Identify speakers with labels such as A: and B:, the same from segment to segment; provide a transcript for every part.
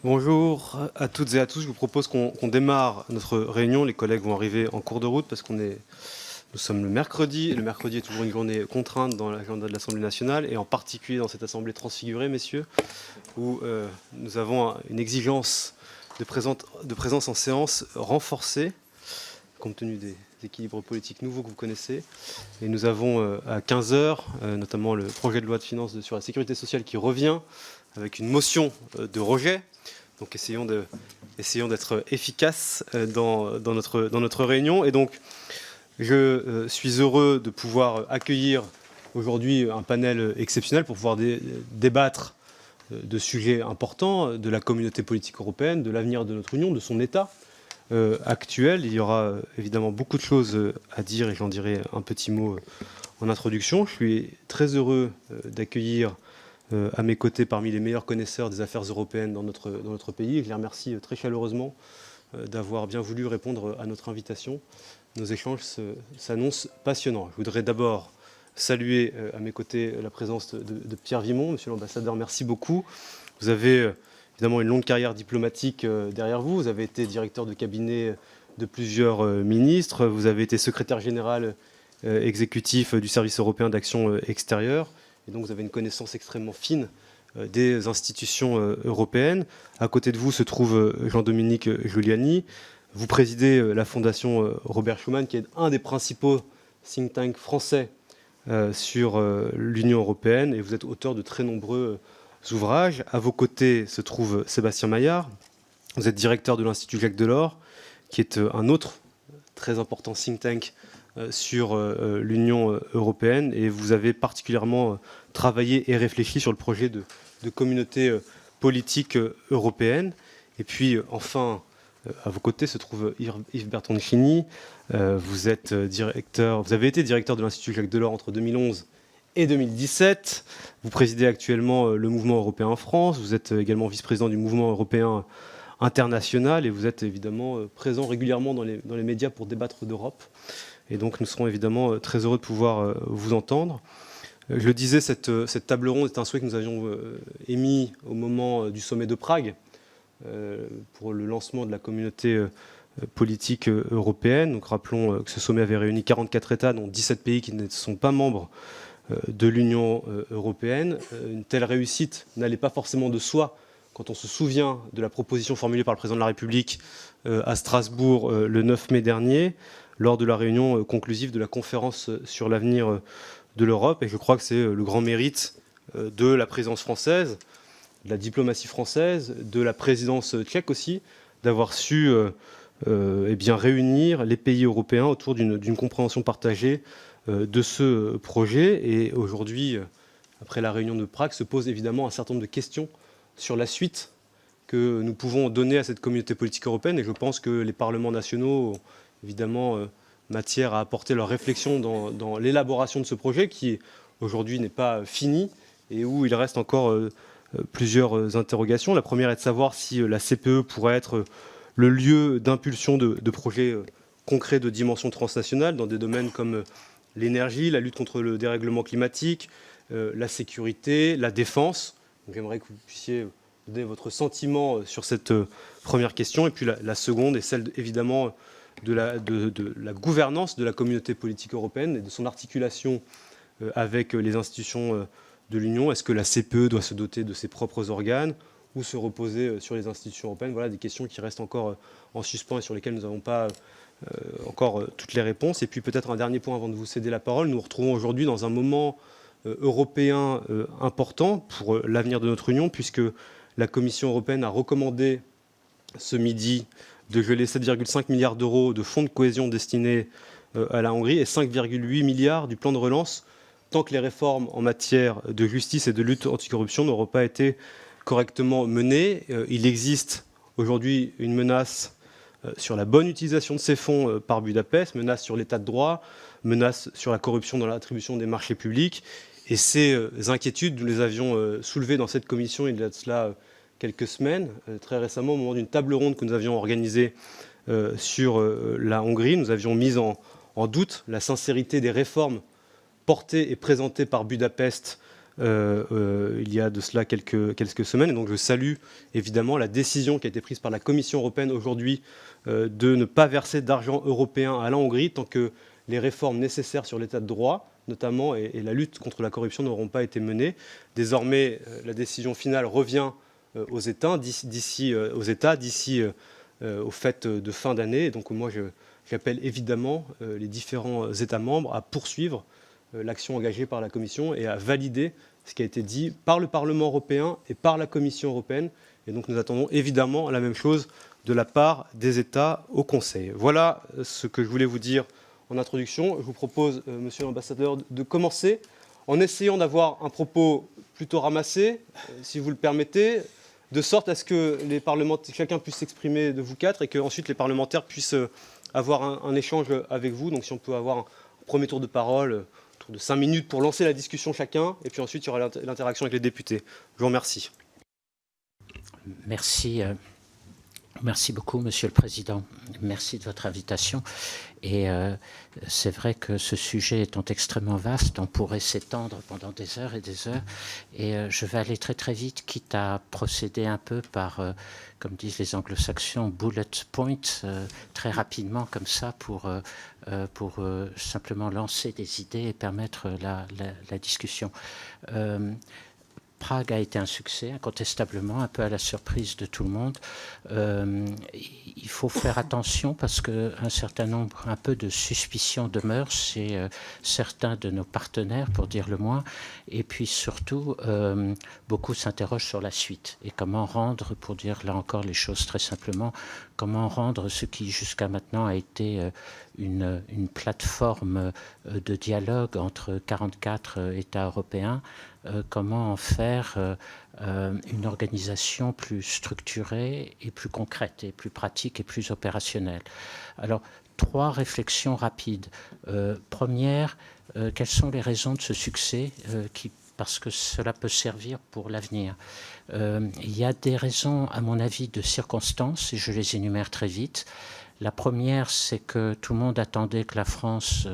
A: Bonjour à toutes et à tous. Je vous propose qu'on démarre notre réunion. Les collègues vont arriver en cours de route parce nous sommes le mercredi. Et le mercredi est toujours une journée contrainte dans l'agenda de l'Assemblée nationale et en particulier dans cette Assemblée transfigurée, messieurs, où nous avons une exigence de présence en séance renforcée compte tenu des équilibres politiques nouveaux que vous connaissez. Et nous avons à 15 h, notamment le projet de loi de finances sur la sécurité sociale qui revient avec une motion de rejet. Donc essayons d'être efficaces dans notre réunion. Et donc, je suis heureux de pouvoir accueillir aujourd'hui un panel exceptionnel pour pouvoir débattre de sujets importants, de la communauté politique européenne, de l'avenir de notre Union, de son état actuel. Il y aura évidemment beaucoup de choses à dire et j'en dirai un petit mot en introduction. Je suis très heureux d'accueillir à mes côtés parmi les meilleurs connaisseurs des affaires européennes dans notre pays. Et je les remercie très chaleureusement d'avoir bien voulu répondre à notre invitation. Nos échanges s'annoncent passionnants. Je voudrais d'abord saluer à mes côtés la présence de Pierre Vimont. Monsieur l'ambassadeur, merci beaucoup. Vous avez évidemment une longue carrière diplomatique derrière vous. Vous avez été directeur de cabinet de plusieurs ministres. Vous avez été secrétaire général exécutif du service européen d'action extérieure. Et donc vous avez une connaissance extrêmement fine des institutions européennes. À côté de vous se trouve Jean-Dominique Giuliani. Vous présidez la fondation Robert Schuman, qui est un des principaux think tanks français sur l'Union européenne. Et vous êtes auteur de très nombreux ouvrages. À vos côtés se trouve Sébastien Maillard. Vous êtes directeur de l'Institut Jacques Delors, qui est un autre très important think tank sur l'Union européenne, et vous avez particulièrement travaillé et réfléchi sur le projet de communauté politique européenne. Et puis enfin, à vos côtés se trouve Yves Bertoncini. Vous avez été directeur de l'Institut Jacques Delors entre 2011 et 2017. Vous présidez actuellement le Mouvement européen en France. Vous êtes également vice-président du Mouvement européen international et vous êtes évidemment présent régulièrement dans les médias pour débattre d'Europe. Et donc nous serons évidemment très heureux de pouvoir vous entendre. Je le disais, cette table ronde est un souhait que nous avions émis au moment du sommet de Prague pour le lancement de la communauté politique européenne. Donc rappelons que ce sommet avait réuni 44 États, dont 17 pays qui ne sont pas membres de l'Union européenne. Une telle réussite n'allait pas forcément de soi quand on se souvient de la proposition formulée par le président de la République à Strasbourg le 9 mai dernier, lors de la réunion conclusive de la conférence sur l'avenir de l'Europe. Et je crois que c'est le grand mérite de la présidence française, de la diplomatie française, de la présidence tchèque aussi, d'avoir su réunir les pays européens autour d'une compréhension partagée de ce projet. Et aujourd'hui, après la réunion de Prague, se pose évidemment un certain nombre de questions sur la suite que nous pouvons donner à cette communauté politique européenne. Et je pense que les parlements nationaux ont évidemment matière à apporter leur réflexion dans l'élaboration de ce projet qui, aujourd'hui, n'est pas fini et où il reste encore plusieurs interrogations. La première est de savoir si la CPE pourrait être le lieu d'impulsion de projets concrets de dimension transnationale dans des domaines comme l'énergie, la lutte contre le dérèglement climatique, la sécurité, la défense. J'aimerais que vous puissiez donner votre sentiment sur cette première question. Et puis la seconde est celle, évidemment, de la gouvernance de la communauté politique européenne et de son articulation avec les institutions de l'Union. Est-ce que la CPE doit se doter de ses propres organes ou se reposer sur les institutions européennes? Voilà des questions qui restent encore en suspens et sur lesquelles nous n'avons pas encore toutes les réponses. Et puis peut-être un dernier point avant de vous céder la parole. Nous nous retrouvons aujourd'hui dans un moment européen important pour l'avenir de notre Union, puisque la Commission européenne a recommandé ce midi de geler 7,5 milliards d'euros de fonds de cohésion destinés à la Hongrie et 5,8 milliards du plan de relance, tant que les réformes en matière de justice et de lutte anticorruption n'auront pas été correctement menées. Il existe aujourd'hui une menace sur la bonne utilisation de ces fonds par Budapest, menace sur l'état de droit, menace sur la corruption dans l'attribution des marchés publics. Et ces inquiétudes, nous les avions soulevées dans cette commission il y a de cela quelques semaines, très récemment, au moment d'une table ronde que nous avions organisée sur la Hongrie. Nous avions mis en doute la sincérité des réformes portées et présentées par Budapest il y a de cela quelques semaines. Et donc je salue évidemment la décision qui a été prise par la Commission européenne aujourd'hui de ne pas verser d'argent européen à la Hongrie tant que les réformes nécessaires sur l'état de droit, notamment, et la lutte contre la corruption n'auront pas été menées. Désormais, la décision finale revient aux États d'ici aux fêtes de fin d'année. Donc moi, j'appelle évidemment les différents États membres à poursuivre l'action engagée par la Commission et à valider ce qui a été dit par le Parlement européen et par la Commission européenne. Et donc nous attendons évidemment la même chose de la part des États au Conseil. Voilà ce que je voulais vous dire en introduction. Je vous propose, monsieur l'ambassadeur, de commencer en essayant d'avoir un propos plutôt ramassé, si vous le permettez, de sorte à ce que les parlementaires, chacun puisse s'exprimer de vous quatre et qu'ensuite les parlementaires puissent avoir un échange avec vous. Donc si on peut avoir un premier tour de parole, autour de 5 minutes pour lancer la discussion chacun, et puis ensuite il y aura l'interaction avec les députés. Je vous remercie.
B: Merci. Merci beaucoup, Monsieur le Président. Merci de votre invitation. Et c'est vrai que ce sujet étant extrêmement vaste, on pourrait s'étendre pendant des heures et des heures. Et je vais aller très très vite, quitte à procéder un peu par, comme disent les anglo-saxons, bullet points, très rapidement comme ça pour simplement lancer des idées et permettre la discussion. Prague a été un succès, incontestablement, un peu à la surprise de tout le monde. Il faut faire attention parce qu'un certain nombre, un peu de suspicion demeure chez certains de nos partenaires, pour dire le moins. Et puis surtout, beaucoup s'interrogent sur la suite. Et comment rendre, pour dire là encore les choses très simplement, comment rendre ce qui jusqu'à maintenant a été une plateforme de dialogue entre 44 États européens, comment en faire une organisation plus structurée et plus concrète et plus pratique et plus opérationnelle. Alors, 3 réflexions rapides. Première, quelles sont les raisons de ce succès parce que cela peut servir pour l'avenir. Il y a des raisons, à mon avis, de circonstances, et je les énumère très vite. La première, c'est que tout le monde attendait que la France,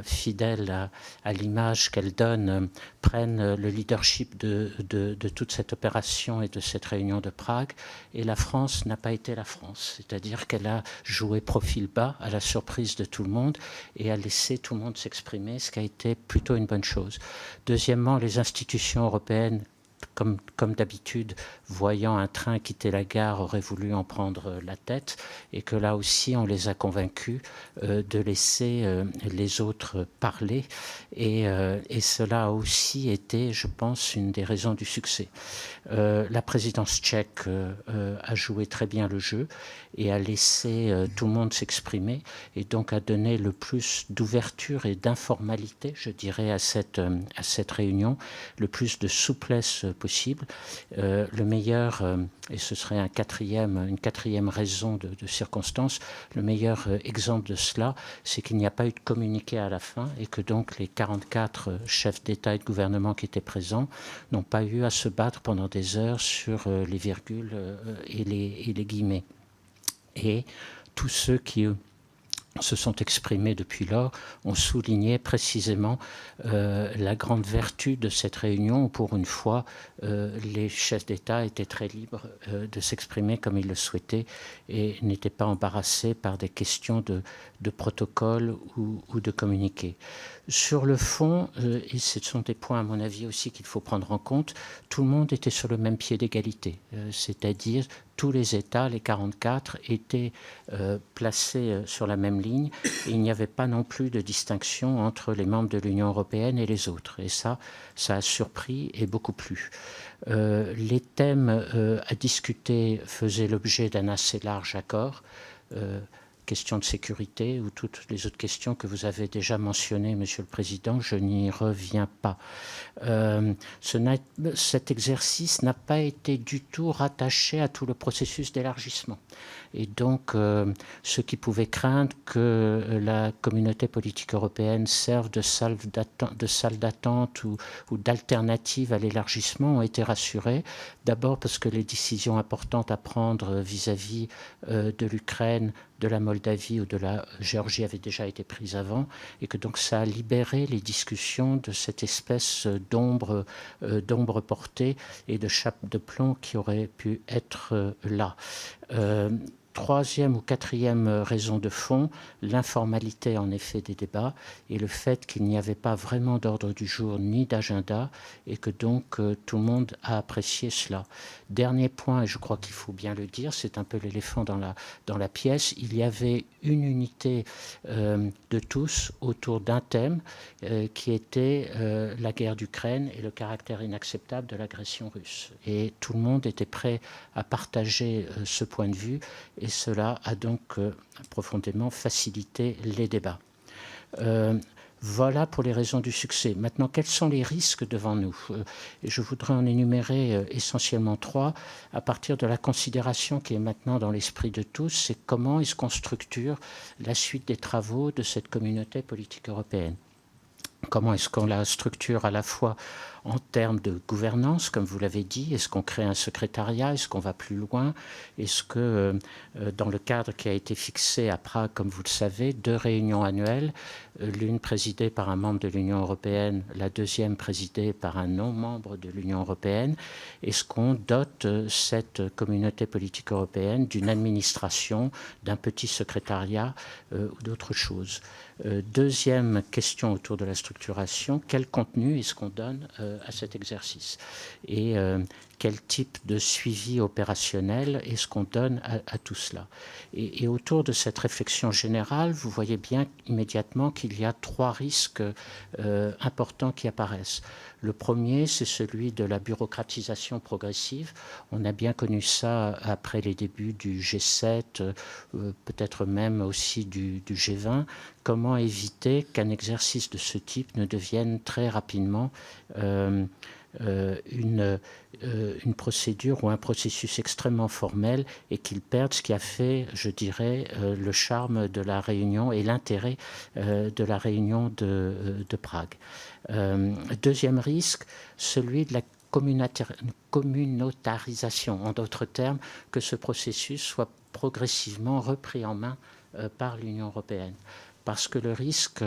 B: fidèle à l'image qu'elle donne, prenne le leadership de toute cette opération et de cette réunion de Prague. Et la France n'a pas été la France. C'est-à-dire qu'elle a joué profil bas à la surprise de tout le monde et a laissé tout le monde s'exprimer, ce qui a été plutôt une bonne chose. Deuxièmement, les institutions européennes, comme d'habitude, voyant un train quitter la gare, auraient voulu en prendre la tête, et que là aussi, on les a convaincus de laisser les autres parler. Et cela a aussi été, je pense, une des raisons du succès. La présidence tchèque a joué très bien le jeu et a laissé tout le monde s'exprimer, et donc a donné le plus d'ouverture et d'informalité, je dirais, à cette réunion, le plus de souplesse possible. Le meilleur, et ce serait une quatrième raison de circonstance, le meilleur exemple de cela, c'est qu'il n'y a pas eu de communiqué à la fin et que donc les 44 chefs d'État et de gouvernement qui étaient présents n'ont pas eu à se battre pendant des heures sur les virgules et les guillemets. Et tous ceux qui se sont exprimés depuis lors ont souligné précisément la grande vertu de cette réunion où, pour une fois, les chefs d'État étaient très libres de s'exprimer comme ils le souhaitaient et n'étaient pas embarrassés par des questions de protocole ou de communiqué. Sur le fond, et ce sont des points à mon avis aussi qu'il faut prendre en compte, tout le monde était sur le même pied d'égalité, c'est-à-dire tous les États, les 44, étaient placés sur la même ligne et il n'y avait pas non plus de distinction entre les membres de l'Union européenne et les autres. Et ça a surpris et beaucoup plu. Les thèmes à discuter faisaient l'objet d'un assez large accord. Questions de sécurité ou toutes les autres questions que vous avez déjà mentionnées, Monsieur le Président, je n'y reviens pas. Cet exercice n'a pas été du tout rattaché à tout le processus d'élargissement. Et donc, ceux qui pouvaient craindre que la communauté politique européenne serve de salle d'attente ou d'alternative à l'élargissement ont été rassurés. D'abord parce que les décisions importantes à prendre vis-à-vis de l'Ukraine de la Moldavie ou de la Géorgie avait déjà été prise avant, et que donc ça a libéré les discussions de cette espèce d'ombre portée et de chape de plomb qui aurait pu être là. Troisième ou quatrième raison de fond, l'informalité en effet des débats et le fait qu'il n'y avait pas vraiment d'ordre du jour ni d'agenda et que donc tout le monde a apprécié cela. Dernier point, et je crois qu'il faut bien le dire, c'est un peu l'éléphant dans la pièce, il y avait une unité de tous autour d'un thème qui était la guerre d'Ukraine et le caractère inacceptable de l'agression russe. Et tout le monde était prêt à partager ce point de vue et cela a donc profondément facilité les débats. Voilà pour les raisons du succès. Maintenant, quels sont les risques devant nous? Et je voudrais en énumérer essentiellement 3 à partir de la considération qui est maintenant dans l'esprit de tous, c'est comment est-ce qu'on structure la suite des travaux de cette communauté politique européenne. Comment est-ce qu'on la structure à la fois en termes de gouvernance, comme vous l'avez dit? Est-ce qu'on crée un secrétariat? Est-ce qu'on va plus loin? Est-ce que, dans le cadre qui a été fixé à Prague, comme vous le savez, 2 réunions annuelles, l'une présidée par un membre de l'Union européenne, la deuxième présidée par un non-membre de l'Union européenne, est-ce qu'on dote cette communauté politique européenne d'une administration, d'un petit secrétariat ou d'autre chose? Deuxième question autour de la structuration, quel contenu est-ce qu'on donne à cet exercice et quel type de suivi opérationnel est-ce qu'on donne à tout cela. Et autour de cette réflexion générale, vous voyez bien immédiatement qu'il y a 3 risques importants qui apparaissent. Le premier, c'est celui de la bureaucratisation progressive. On a bien connu ça après les débuts du G7, peut-être même aussi du G20. Comment éviter qu'un exercice de ce type ne devienne très rapidement une procédure ou un processus extrêmement formel et qu'il perde ce qui a fait, je dirais, le charme de la réunion et l'intérêt de la réunion de Prague. Deuxième risque, celui de la communautarisation, en d'autres termes, que ce processus soit progressivement repris en main par l'Union européenne. Parce que le risque,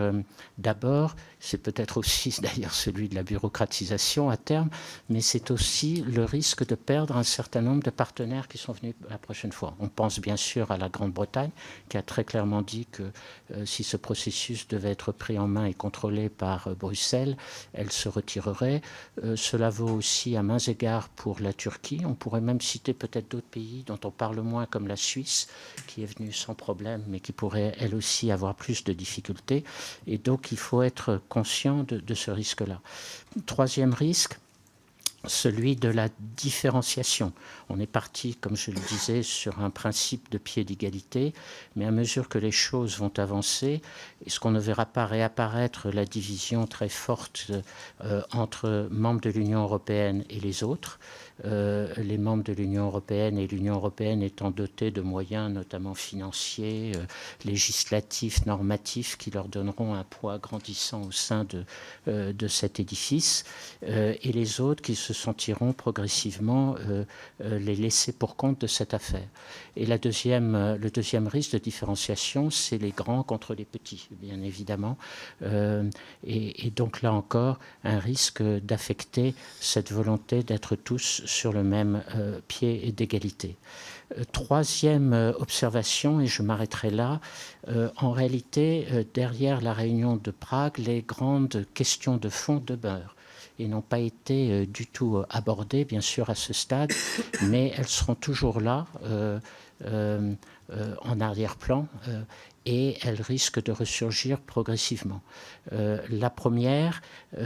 B: d'abord, c'est peut-être aussi d'ailleurs celui de la bureaucratisation à terme, mais c'est aussi le risque de perdre un certain nombre de partenaires qui sont venus la prochaine fois. On pense bien sûr à la Grande-Bretagne, qui a très clairement dit que si ce processus devait être pris en main et contrôlé par Bruxelles, elle se retirerait. Cela vaut aussi à mains égards pour la Turquie. On pourrait même citer peut-être d'autres pays dont on parle moins, comme la Suisse, qui est venue sans problème, mais qui pourrait elle aussi avoir plus de difficultés. Et donc il faut être conscient de ce risque-là. Troisième risque, celui de la différenciation. On est parti, comme je le disais, sur un principe de pied d'égalité, mais à mesure que les choses vont avancer, est-ce qu'on ne verra pas réapparaître la division très forte entre membres de l'Union européenne et les autres, les membres de l'Union européenne et l'Union européenne étant dotés de moyens notamment financiers, législatifs, normatifs, qui leur donneront un poids grandissant au sein de cet édifice, et les autres qui se sentiront progressivement les laissés pour compte de cette affaire. Et le deuxième risque de différenciation, c'est les grands contre les petits, bien évidemment, et donc là encore, un risque d'affecter cette volonté d'être tous sur le même pied d'égalité. Troisième observation, et je m'arrêterai là, en réalité, derrière la réunion de Prague, les grandes questions de fond demeurent et n'ont pas été du tout abordées, bien sûr, à ce stade, mais elles seront toujours là, en arrière-plan, et elles risquent de ressurgir progressivement. La première,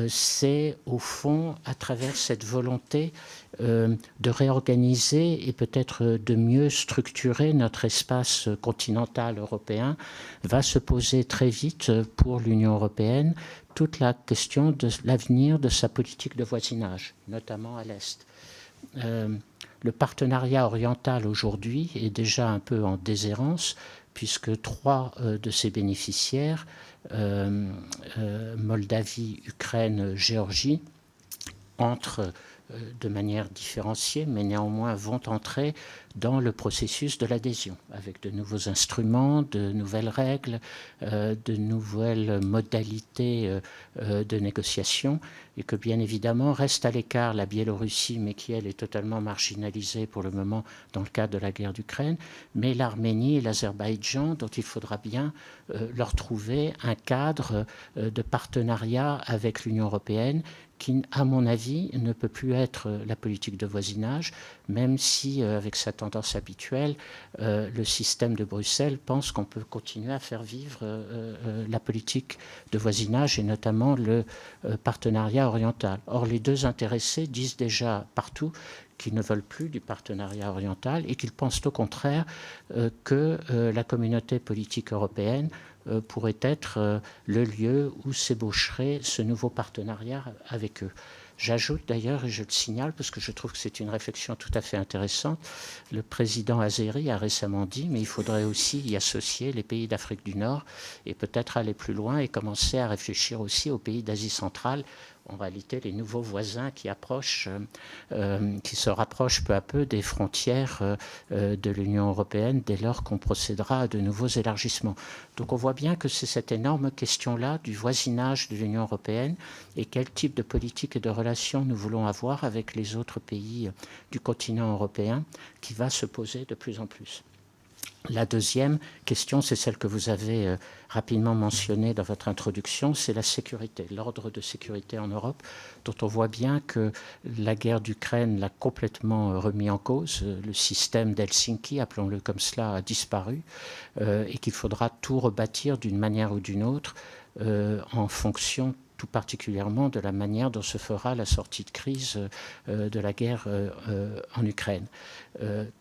B: c'est au fond, à travers cette volonté de réorganiser et peut-être de mieux structurer notre espace continental européen, va se poser très vite pour l'Union européenne toute la question de l'avenir de sa politique de voisinage, notamment à l'Est. Le partenariat oriental aujourd'hui est déjà un peu en déshérence, puisque 3 de ses bénéficiaires, Moldavie, Ukraine, Géorgie, entrent de manière différenciée, mais néanmoins vont entrer dans le processus de l'adhésion, avec de nouveaux instruments, de nouvelles règles, de nouvelles modalités de négociation, et que bien évidemment reste à l'écart la Biélorussie, mais qui elle est totalement marginalisée pour le moment dans le cadre de la guerre d'Ukraine, mais l'Arménie et l'Azerbaïdjan, dont il faudra bien leur trouver un cadre de partenariat avec l'Union européenne, qui, à mon avis, ne peut plus être la politique de voisinage, même si, avec sa tendance habituelle, le système de Bruxelles pense qu'on peut continuer à faire vivre la politique de voisinage et notamment le partenariat oriental. Or, les deux intéressés disent déjà partout qu'ils ne veulent plus du partenariat oriental et qu'ils pensent au contraire que la communauté politique européenne pourrait être le lieu où s'ébaucherait ce nouveau partenariat avec eux. J'ajoute d'ailleurs, et je le signale parce que je trouve que c'est une réflexion tout à fait intéressante, le président Azeri a récemment dit, mais il faudrait aussi y associer les pays d'Afrique du Nord et peut-être aller plus loin et commencer à réfléchir aussi aux pays d'Asie centrale, en réalité les nouveaux voisins qui se rapprochent peu à peu des frontières de l'Union européenne dès lors qu'on procédera à de nouveaux élargissements. Donc on voit bien que c'est cette énorme question-là du voisinage de l'Union européenne et quel type de politique et de relations nous voulons avoir avec les autres pays du continent européen qui va se poser de plus en plus. La deuxième question, c'est celle que vous avez rapidement mentionnée dans votre introduction, c'est la sécurité, l'ordre de sécurité en Europe, dont on voit bien que la guerre d'Ukraine l'a complètement remis en cause. Le système d'Helsinki, appelons-le comme cela, a disparu et qu'il faudra tout rebâtir d'une manière ou d'une autre en fonction tout particulièrement de la manière dont se fera la sortie de crise de la guerre en Ukraine.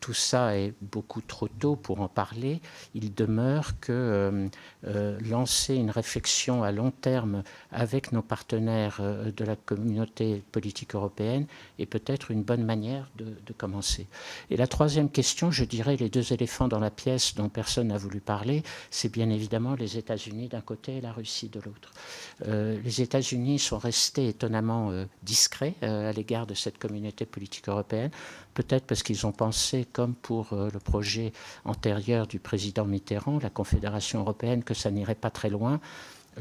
B: Tout ça est beaucoup trop tôt pour en parler. Il demeure que lancer une réflexion à long terme avec nos partenaires de la communauté politique européenne est peut-être une bonne manière de commencer. Et la troisième question, je dirais les deux éléphants dans la pièce dont personne n'a voulu parler, c'est bien évidemment les États-Unis d'un côté et la Russie de l'autre. Les États-Unis sont restés étonnamment discrets à l'égard de cette communauté politique européenne, peut-être parce qu'ils ont pensé, comme pour le projet antérieur du président Mitterrand, la Confédération européenne, que ça n'irait pas très loin.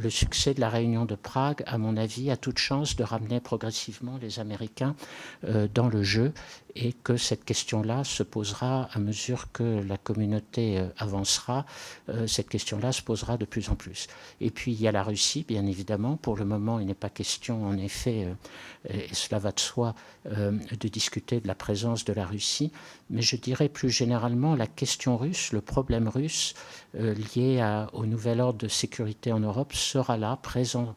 B: Le succès de la réunion de Prague, à mon avis, a toute chance de ramener progressivement les Américains dans le jeu et que cette question-là se posera à mesure que la communauté avancera. Cette question-là se posera de plus en plus. Et puis, il y a la Russie, bien évidemment. Pour le moment, il n'est pas question, en effet, et cela va de soi, de discuter de la présence de la Russie. Mais je dirais plus généralement la question russe, le problème russe lié au nouvel ordre de sécurité en Europe sera là, présent,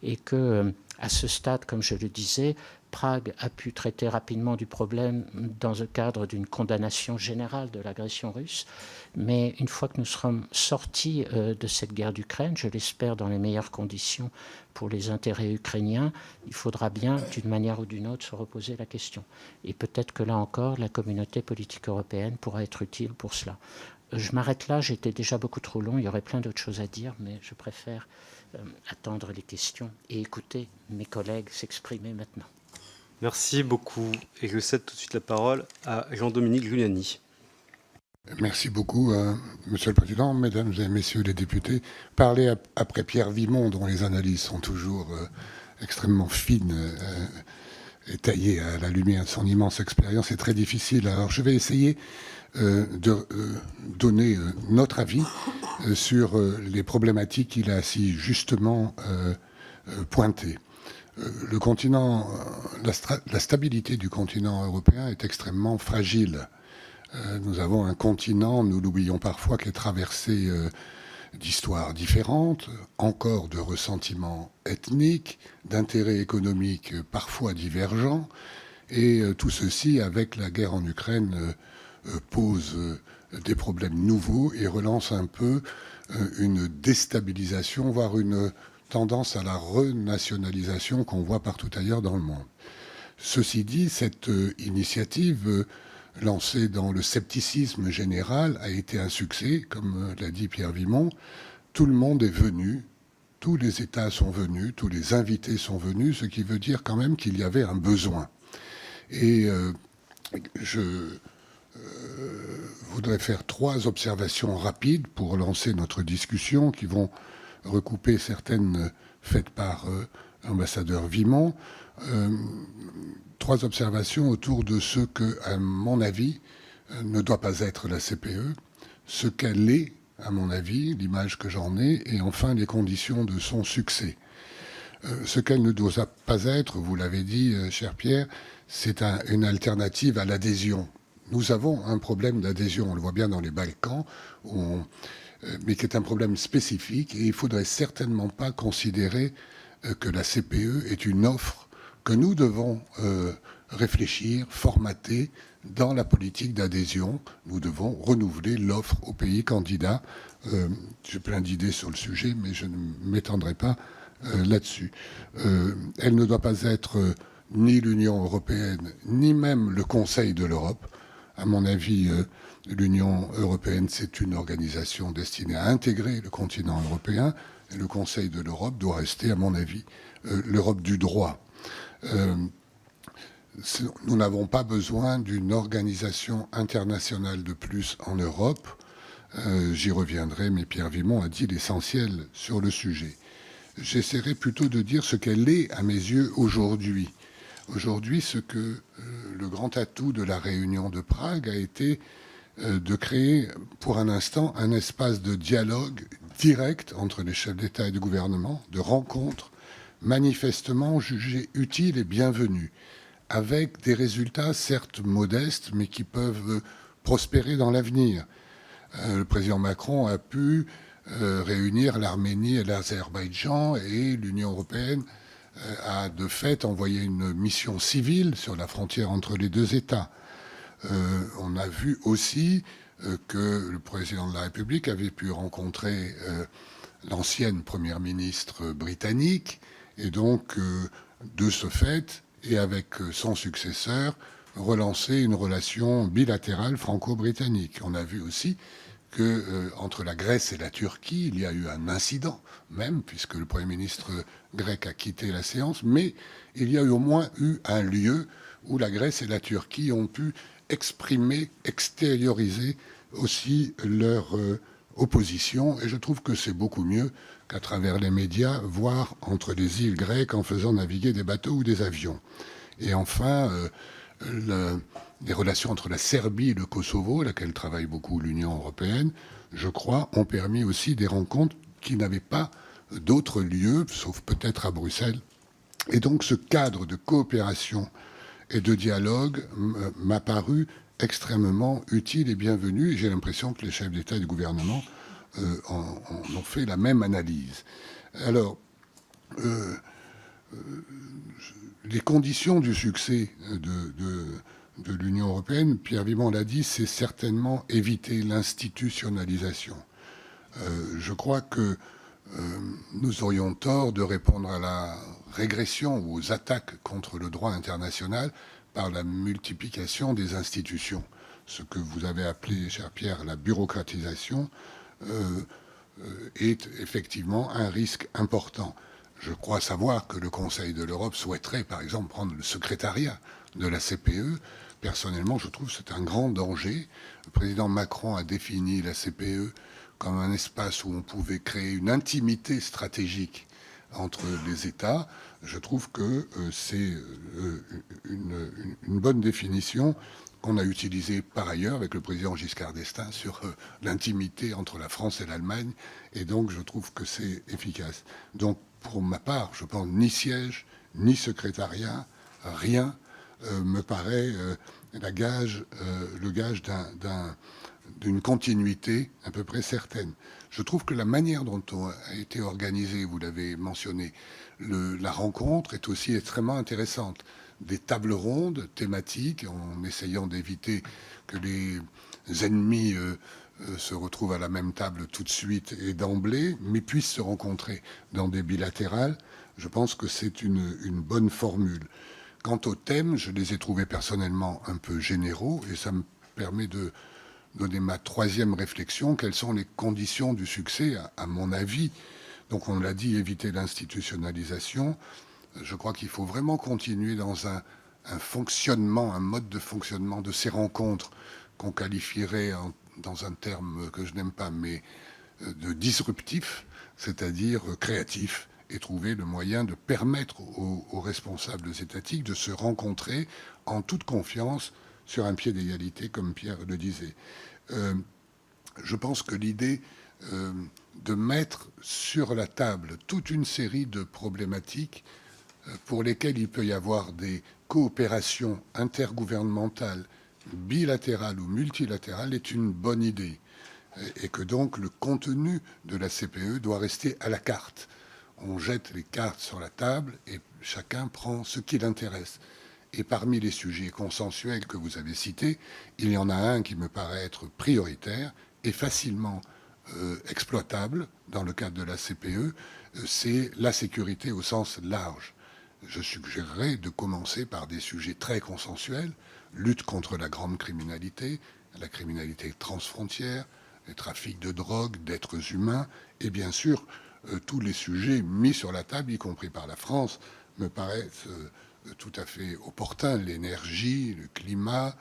B: et que, à ce stade, comme je le disais, Prague a pu traiter rapidement du problème dans le cadre d'une condamnation générale de l'agression russe. Mais une fois que nous serons sortis de cette guerre d'Ukraine, je l'espère dans les meilleures conditions pour les intérêts ukrainiens, il faudra bien, d'une manière ou d'une autre, se reposer la question. Et peut-être que là encore, la communauté politique européenne pourra être utile pour cela. Je m'arrête là, j'étais déjà beaucoup trop long, il y aurait plein d'autres choses à dire, mais je préfère attendre les questions et écouter mes collègues s'exprimer maintenant.
A: Merci beaucoup. Et je cède tout de suite la parole à Jean-Dominique Giuliani.
C: Merci beaucoup, Monsieur le Président, Mesdames et Messieurs les députés. Parler après Pierre Vimont, dont les analyses sont toujours extrêmement fines et taillées à la lumière de son immense expérience, est très difficile. Alors je vais essayer de donner notre avis sur les problématiques qu'il a si justement pointées. Le continent, la stabilité du continent européen est extrêmement fragile. Nous avons un continent, nous l'oublions parfois, qui est traversé d'histoires différentes, encore de ressentiments ethniques, d'intérêts économiques parfois divergents, et tout ceci, avec la guerre en Ukraine, pose des problèmes nouveaux et relance un peu une déstabilisation, voire une tendance à la renationalisation qu'on voit partout ailleurs dans le monde. Ceci dit, cette initiative lancée dans le scepticisme général a été un succès, comme l'a dit Pierre Vimont. Tout le monde est venu, tous les États sont venus, tous les invités sont venus, ce qui veut dire quand même qu'il y avait un besoin. Et je voudrais faire 3 observations rapides pour lancer notre discussion qui vont recouper certaines faites par l'ambassadeur Vimont. 3 observations autour de ce que, à mon avis, ne doit pas être la CPE, ce qu'elle est, à mon avis, l'image que j'en ai, et enfin les conditions de son succès. Ce qu'elle ne doit pas être, vous l'avez dit, cher Pierre, c'est une alternative à l'adhésion. Nous avons un problème d'adhésion, on le voit bien dans les Balkans, mais qui est un problème spécifique, et il ne faudrait certainement pas considérer que la CPE est une offre que nous devons réfléchir, formater dans la politique d'adhésion. Nous devons renouveler l'offre aux pays candidats. J'ai plein d'idées sur le sujet, mais je ne m'étendrai pas là-dessus. Elle ne doit pas être ni l'Union européenne, ni même le Conseil de l'Europe. À mon avis, l'Union européenne, c'est une organisation destinée à intégrer le continent européen. Et le Conseil de l'Europe doit rester, à mon avis, l'Europe du droit. Nous n'avons pas besoin d'une organisation internationale de plus en Europe. J'y reviendrai, mais Pierre Vimont a dit l'essentiel sur le sujet. J'essaierai plutôt de dire ce qu'elle est, à mes yeux, aujourd'hui. Aujourd'hui, ce que le grand atout de la réunion de Prague a été de créer, pour un instant, un espace de dialogue direct entre les chefs d'État et de gouvernement, de rencontres manifestement jugées utiles et bienvenues, avec des résultats certes modestes, mais qui peuvent prospérer dans l'avenir. Le président Macron a pu réunir l'Arménie et l'Azerbaïdjan, et l'Union européenne a de fait envoyé une mission civile sur la frontière entre les 2 États. On a vu aussi que le président de la République avait pu rencontrer l'ancienne première ministre britannique, et donc, de ce fait, et avec son successeur, relancer une relation bilatérale franco-britannique. On a vu aussi que entre la Grèce et la Turquie, il y a eu un incident même, puisque le Premier ministre grec a quitté la séance, mais il y a au moins eu un lieu où la Grèce et la Turquie ont pu exprimer, extérioriser aussi leur opposition, et je trouve que c'est beaucoup mieux qu'à travers les médias, voire entre les îles grecques en faisant naviguer des bateaux ou des avions. Et enfin, les relations entre la Serbie et le Kosovo, à laquelle travaille beaucoup l'Union européenne, je crois, ont permis aussi des rencontres qui n'avaient pas d'autres lieux, sauf peut-être à Bruxelles. Et donc ce cadre de coopération et de dialogue m'a paru extrêmement utile et bienvenu. Et j'ai l'impression que les chefs d'État et de gouvernement en ont fait la même analyse. Alors, les conditions du succès de l'Union européenne, Pierre Vimont l'a dit, c'est certainement éviter l'institutionnalisation. Je crois que nous aurions tort de répondre à la régression ou aux attaques contre le droit international par la multiplication des institutions. Ce que vous avez appelé, cher Pierre, la bureaucratisation est effectivement un risque important. Je crois savoir que le Conseil de l'Europe souhaiterait, par exemple, prendre le secrétariat de la CPE. Personnellement, je trouve que c'est un grand danger. Le président Macron a défini la CPE comme un espace où on pouvait créer une intimité stratégique entre les États. Je trouve que c'est une bonne définition qu'on a utilisée par ailleurs avec le président Giscard d'Estaing sur l'intimité entre la France et l'Allemagne. Et donc, je trouve que c'est efficace. Donc, pour ma part, je pense ni siège, ni secrétariat, rien me paraît le gage d'une continuité à peu près certaine. Je trouve que la manière dont a été organisée, vous l'avez mentionné, la rencontre est aussi extrêmement intéressante. Des tables rondes thématiques, en essayant d'éviter que les ennemis se retrouvent à la même table tout de suite et d'emblée, mais puissent se rencontrer dans des bilatérales. Je pense que c'est une bonne formule. Quant aux thèmes, je les ai trouvés personnellement un peu généraux, et ça me permet de donner ma 3e réflexion. Quelles sont les conditions du succès, à mon avis? Donc on l'a dit, éviter l'institutionnalisation. Je crois qu'il faut vraiment continuer dans un un fonctionnement, un mode de fonctionnement de ces rencontres qu'on qualifierait dans un terme que je n'aime pas, mais de disruptif, c'est-à-dire créatif, et trouver le moyen de permettre aux responsables étatiques de se rencontrer en toute confiance sur un pied d'égalité, comme Pierre le disait. Je pense que l'idée de mettre sur la table toute une série de problématiques pour lesquelles il peut y avoir des coopérations intergouvernementales, bilatérales ou multilatérales est une bonne idée. Et que donc le contenu de la CPE doit rester à la carte. On jette les cartes sur la table et chacun prend ce qui l'intéresse. Et parmi les sujets consensuels que vous avez cités, il y en a un qui me paraît être prioritaire et facilement exploitable dans le cadre de la CPE, c'est la sécurité au sens large. Je suggérerais de commencer par des sujets très consensuels, lutte contre la grande criminalité, la criminalité transfrontière, les trafics de drogue, d'êtres humains, et bien sûr, tous les sujets mis sur la table, y compris par la France, me paraissent tout à fait opportuns. L'énergie, le climat,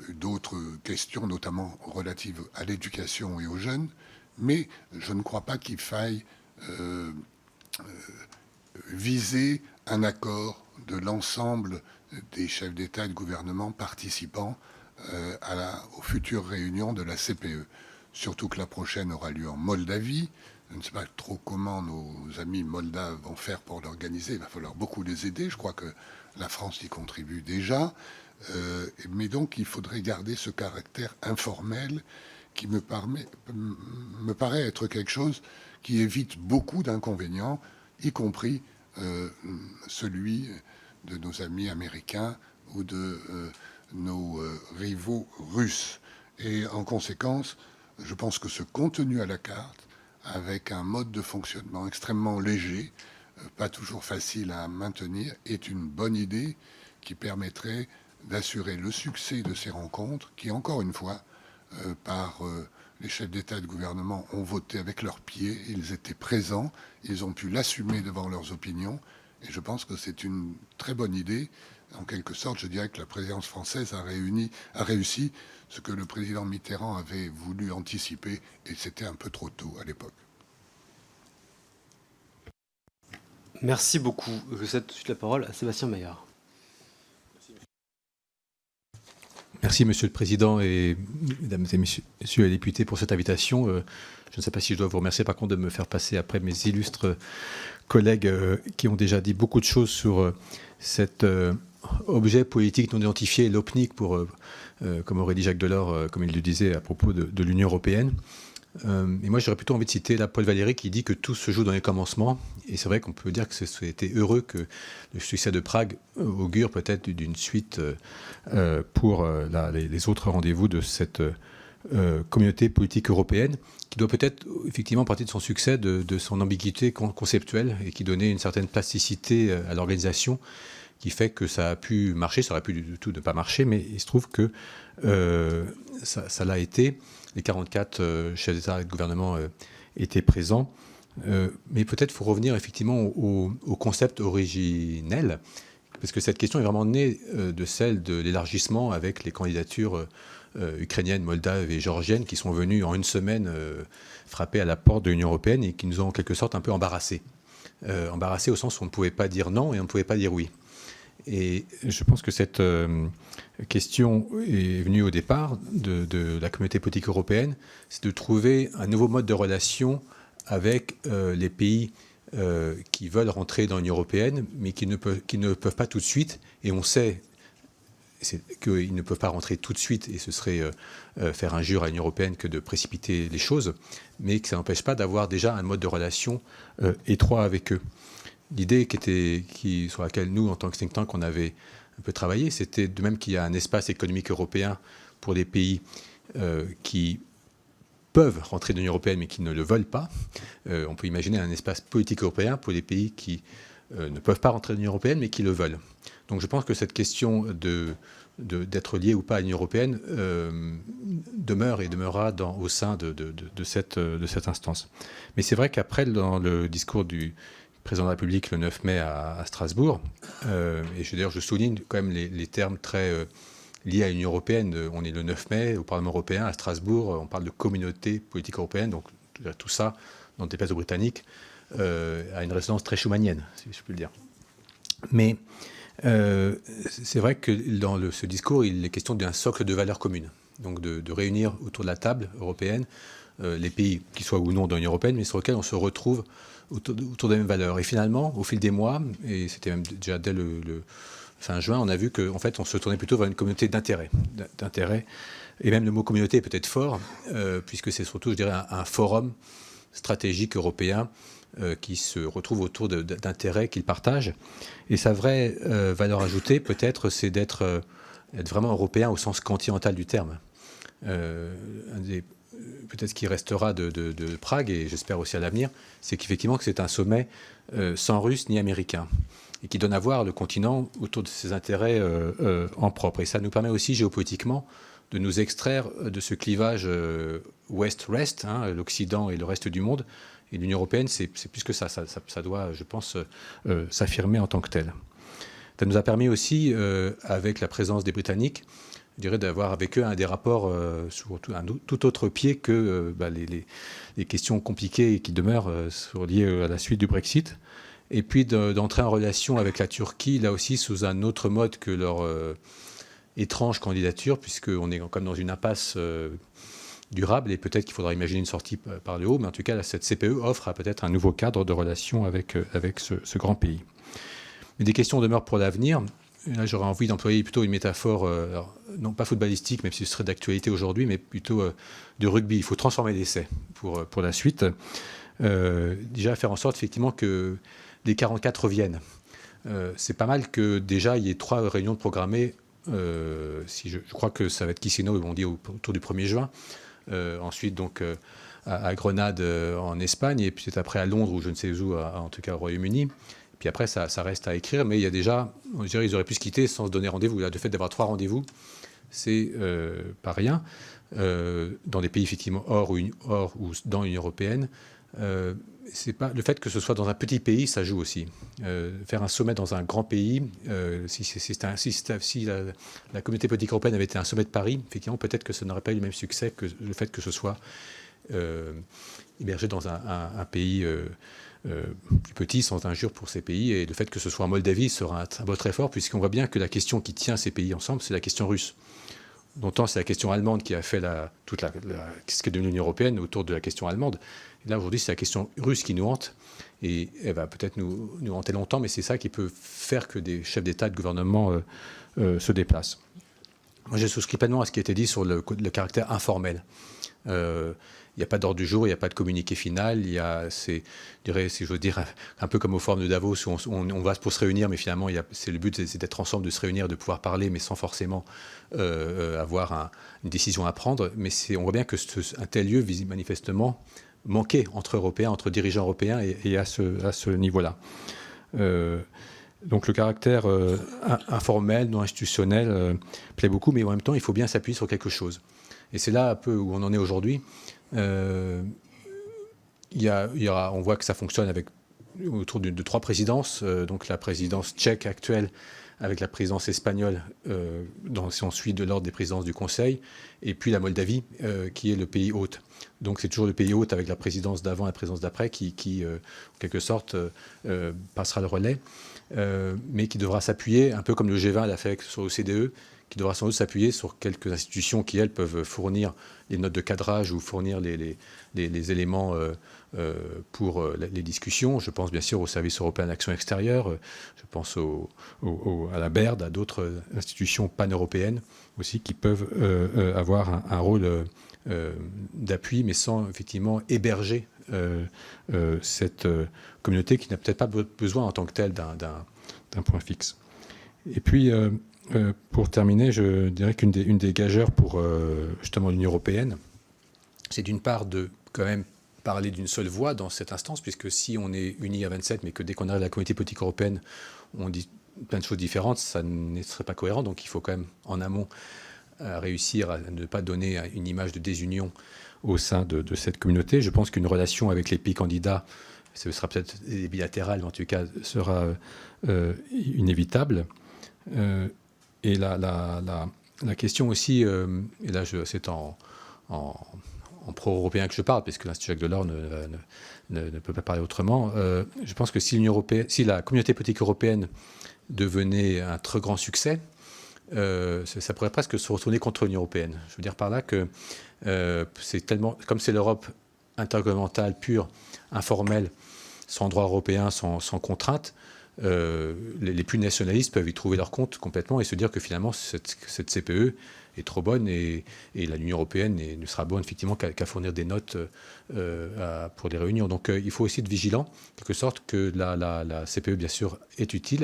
C: d'autres questions, notamment relatives à l'éducation et aux jeunes. Mais je ne crois pas qu'il faille viser un accord de l'ensemble des chefs d'État et de gouvernement participant aux futures réunions de la CPE. Surtout que la prochaine aura lieu en Moldavie. Je ne sais pas trop comment nos amis moldaves vont faire pour l'organiser. Il va falloir beaucoup les aider. Je crois que la France y contribue déjà. Mais donc, il faudrait garder ce caractère informel qui me paraît être quelque chose qui évite beaucoup d'inconvénients, y compris celui de nos amis américains ou de nos rivaux russes. Et en conséquence, je pense que ce contenu à la carte, avec un mode de fonctionnement extrêmement léger, pas toujours facile à maintenir, est une bonne idée qui permettrait d'assurer le succès de ces rencontres qui, encore une fois, par les chefs d'État et de gouvernement ont voté avec leurs pieds, ils étaient présents, ils ont pu l'assumer devant leurs opinions, et je pense que c'est une très bonne idée. En quelque sorte, je dirais que la présidence française a réussi ce que le président Mitterrand avait voulu anticiper, et c'était un peu trop tôt à l'époque.
A: Merci beaucoup. Je cède tout de suite la parole à Sébastien Maillard.
D: Merci, Monsieur le Président et Mesdames et Messieurs les députés pour cette invitation. Je ne sais pas si je dois vous remercier par contre de me faire passer après mes illustres collègues qui ont déjà dit beaucoup de choses sur cet objet politique non identifié, l'OPNIC, comme aurait dit Jacques Delors, comme il le disait à propos de l'Union européenne. Et moi, j'aurais plutôt envie de citer là Paul Valéry qui dit que tout se joue dans les commencements. Et c'est vrai qu'on peut dire que c'était heureux que le succès de Prague augure peut-être d'une suite pour les autres rendez-vous de cette communauté politique européenne, qui doit peut-être effectivement partir de son succès, de son ambiguïté conceptuelle, et qui donnait une certaine plasticité à l'organisation, qui fait que ça a pu marcher. Ça aurait pu du tout ne pas marcher, mais il se trouve que ça l'a été. Les 44 chefs d'État et de gouvernement étaient présents. Mais peut-être faut revenir effectivement au concept originel, parce que cette question est vraiment née de celle de l'élargissement avec les candidatures ukrainiennes, moldaves et géorgiennes qui sont venues en une semaine frapper à la porte de l'Union européenne et qui nous ont en quelque sorte un peu embarrassés. Embarrassés au sens où on ne pouvait pas dire non et on ne pouvait pas dire oui. Et je pense que cette question est venue au départ de la communauté politique européenne, c'est de trouver un nouveau mode de relation avec les pays qui veulent rentrer dans l'Union européenne, mais qui ne peuvent pas tout de suite. Et on sait qu'ils ne peuvent pas rentrer tout de suite, et ce serait faire injure à l'Union européenne que de précipiter les choses, mais que ça n'empêche pas d'avoir déjà un mode de relation étroit avec eux. L'idée sur laquelle nous, en tant que think tank, on avait un peu travaillé, c'était de même qu'il y a un espace économique européen pour les pays qui peuvent rentrer dans l'Union européenne mais qui ne le veulent pas. On peut imaginer un espace politique européen pour les pays qui ne peuvent pas rentrer dans l'Union européenne mais qui le veulent. Donc je pense que cette question d'être lié ou pas à l'Union européenne demeure et demeurera au sein de cette instance. Mais c'est vrai qu'après, dans le discours du président de la République le 9 mai à Strasbourg. Et d'ailleurs, je souligne quand même les termes très liés à l'Union européenne. On est le 9 mai au Parlement européen, à Strasbourg. On parle de communauté politique européenne. Donc tout ça, dans le déplaise aux Britanniques, a une résonance très schumannienne, si je puis le dire. Mais c'est vrai que dans ce discours, il est question d'un socle de valeurs communes. Donc de réunir autour de la table européenne les pays qui soient ou non dans l'Union européenne, mais sur lesquels on se retrouve autour des mêmes valeurs. Et finalement, au fil des mois, et c'était même déjà dès le fin juin, on a vu qu'en fait, on se tournait plutôt vers une communauté d'intérêt. Et même le mot communauté est peut-être fort, puisque c'est surtout, je dirais, un forum stratégique européen qui se retrouve autour d'intérêts qu'ils partagent. Et sa vraie valeur ajoutée, peut-être, c'est d'être vraiment européen au sens continental du terme. Peut-être ce qui restera de Prague, et j'espère aussi à l'avenir, c'est qu'effectivement que c'est un sommet sans Russes ni Américains, et qui donne à voir le continent autour de ses intérêts en propre. Et ça nous permet aussi géopolitiquement de nous extraire de ce clivage ouest-est, l'Occident et le reste du monde. Et l'Union européenne, c'est plus que ça. Ça doit, je pense, s'affirmer en tant que tel. Ça nous a permis aussi, avec la présence des Britanniques, je dirais, d'avoir avec eux des rapports sur un tout autre pied que les questions compliquées qui demeurent liées à la suite du Brexit. Et puis d'entrer en relation avec la Turquie, là aussi sous un autre mode que leur étrange candidature, puisqu'on est comme dans une impasse durable, et peut-être qu'il faudra imaginer une sortie par le haut, mais en tout cas, cette CPE offre peut-être un nouveau cadre de relation avec ce grand pays. Mais des questions demeurent pour l'avenir. Là, j'aurais envie d'employer plutôt une métaphore, non pas footballistique, même si ce serait d'actualité aujourd'hui, mais plutôt de rugby. Il faut transformer l'essai pour la suite. Déjà, faire en sorte, effectivement, que les 44 reviennent. C'est pas mal que, déjà, il y ait 3 réunions programmées. Je crois que ça va être Chisinau, on dit autour du 1er juin. Ensuite, donc, à Grenade, en Espagne, et puis peut-être après à Londres, ou je ne sais où, en tout cas au Royaume-Uni. Puis après, ça reste à écrire, mais il y a déjà, je dirais, ils auraient pu se quitter sans se donner rendez-vous. Là, le fait d'avoir 3 rendez-vous, c'est pas rien. Dans des pays, effectivement, hors ou dans l'Union européenne, c'est pas, le fait que ce soit dans un petit pays, ça joue aussi. Faire un sommet dans un grand pays, si la communauté politique européenne avait été un sommet de Paris, effectivement, peut-être que ça n'aurait pas eu le même succès que le fait que ce soit hébergé dans un pays plus petit, sans injure pour ces pays. Et le fait que ce soit en Moldavie sera un symbole très fort, puisqu'on voit bien que la question qui tient ces pays ensemble, c'est la question russe. Longtemps, c'est la question allemande qui a fait ce qui est devenu l'Union européenne autour de la question allemande. Et là, aujourd'hui, c'est la question russe qui nous hante. Et elle va peut-être nous hanter longtemps, mais c'est ça qui peut faire que des chefs d'État et de gouvernement se déplacent. Moi, je souscris pleinement à ce qui a été dit sur le caractère informel. Il n'y a pas d'ordre du jour, il n'y a pas de communiqué final. Si je veux dire, un peu comme au forum de Davos, où on va pour se réunir, mais finalement, le but, c'est d'être ensemble, de se réunir, de pouvoir parler, mais sans forcément avoir une décision à prendre. Mais on voit bien que un tel lieu, manifestement, manquait entre Européens, entre dirigeants européens, et à ce niveau-là. Donc le caractère informel, non institutionnel, plaît beaucoup, mais en même temps, il faut bien s'appuyer sur quelque chose. Et c'est là un peu où on en est aujourd'hui. On voit que ça fonctionne autour de 3 présidences, donc la présidence tchèque actuelle avec la présidence espagnole, si on suit de l'ordre des présidences du Conseil, et puis la Moldavie, qui est le pays hôte. Donc c'est toujours le pays hôte avec la présidence d'avant et la présidence d'après qui en quelque sorte, passera le relais, mais qui devra s'appuyer, un peu comme le G20 l'a fait sur l'OCDE, qui devra sans doute s'appuyer sur quelques institutions qui, elles, peuvent fournir les notes de cadrage ou fournir les éléments pour les discussions. Je pense bien sûr au Service européen d'action extérieure, je pense à la BERD, à d'autres institutions pan-européennes aussi qui peuvent avoir un rôle d'appui, mais sans effectivement héberger cette communauté qui n'a peut-être pas besoin en tant que telle d'un point fixe. Et puis, pour terminer, je dirais qu'une des gageures pour justement l'Union européenne, c'est d'une part de quand même parler d'une seule voix dans cette instance, puisque si on est unis à 27, mais que dès qu'on arrive à la communauté politique européenne, on dit plein de choses différentes, ça ne serait pas cohérent. Donc il faut quand même en amont réussir à ne pas donner une image de désunion au sein de cette communauté. Je pense qu'une relation avec les pays candidats ce sera peut-être bilatéral, mais en tout cas sera inévitable. Et la question aussi, et là c'est en pro-européen que je parle, puisque l'Institut Jacques Delors ne peut pas parler autrement. Je pense que si la communauté politique européenne devenait un très grand succès, ça pourrait presque se retourner contre l'Union européenne. Je veux dire par là que c'est tellement, comme c'est l'Europe intergouvernementale, pure, informelle, sans droit européen, sans contrainte, les plus nationalistes peuvent y trouver leur compte complètement et se dire que finalement cette CPE est trop bonne et l'Union européenne ne sera bonne effectivement qu'à fournir des notes pour des réunions. Donc il faut aussi être vigilant, en quelque sorte, que la CPE bien sûr est utile,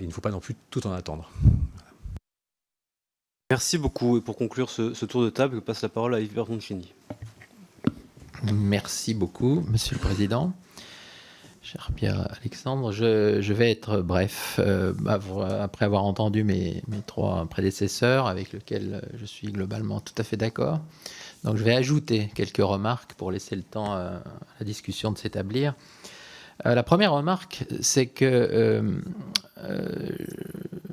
D: il ne faut pas non plus tout en attendre.
A: Merci beaucoup. Et pour conclure ce tour de table, je passe la parole à Yves Bertoncini.
E: Merci beaucoup, Monsieur le Président. Cher Pierre-Alexandre, je vais être bref. Après avoir entendu mes trois prédécesseurs, avec lesquels je suis globalement tout à fait d'accord. Donc je vais ajouter quelques remarques pour laisser le temps à la discussion de s'établir. La première remarque, c'est que,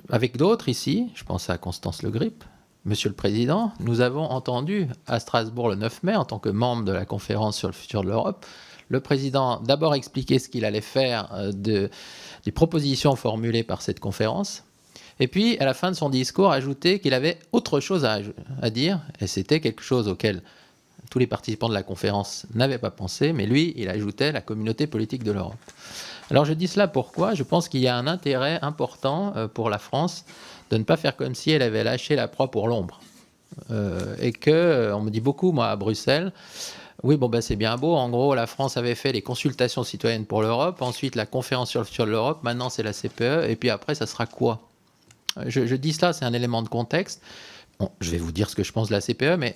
E: avec d'autres ici, je pense à Constance Le Grip, Monsieur le Président, nous avons entendu à Strasbourg le 9 mai, en tant que membre de la conférence sur le futur de l'Europe, le Président d'abord expliquer ce qu'il allait faire des propositions formulées par cette conférence, et puis à la fin de son discours ajouter qu'il avait autre chose à dire, et c'était quelque chose auquel tous les participants de la conférence n'avaient pas pensé, mais lui, il ajoutait la communauté politique de l'Europe. Alors je dis cela pourquoi ? Je pense qu'il y a un intérêt important pour la France de ne pas faire comme si elle avait lâché la proie pour l'ombre. Et que, on me dit beaucoup, moi, à Bruxelles, oui, bon, ben, c'est bien beau. En gros, la France avait fait les consultations citoyennes pour l'Europe, ensuite la conférence sur le futur de l'Europe, maintenant c'est la CPE, et puis après, ça sera quoi ? Je dis cela, c'est un élément de contexte. Bon, je vais vous dire ce que je pense de la CPE, mais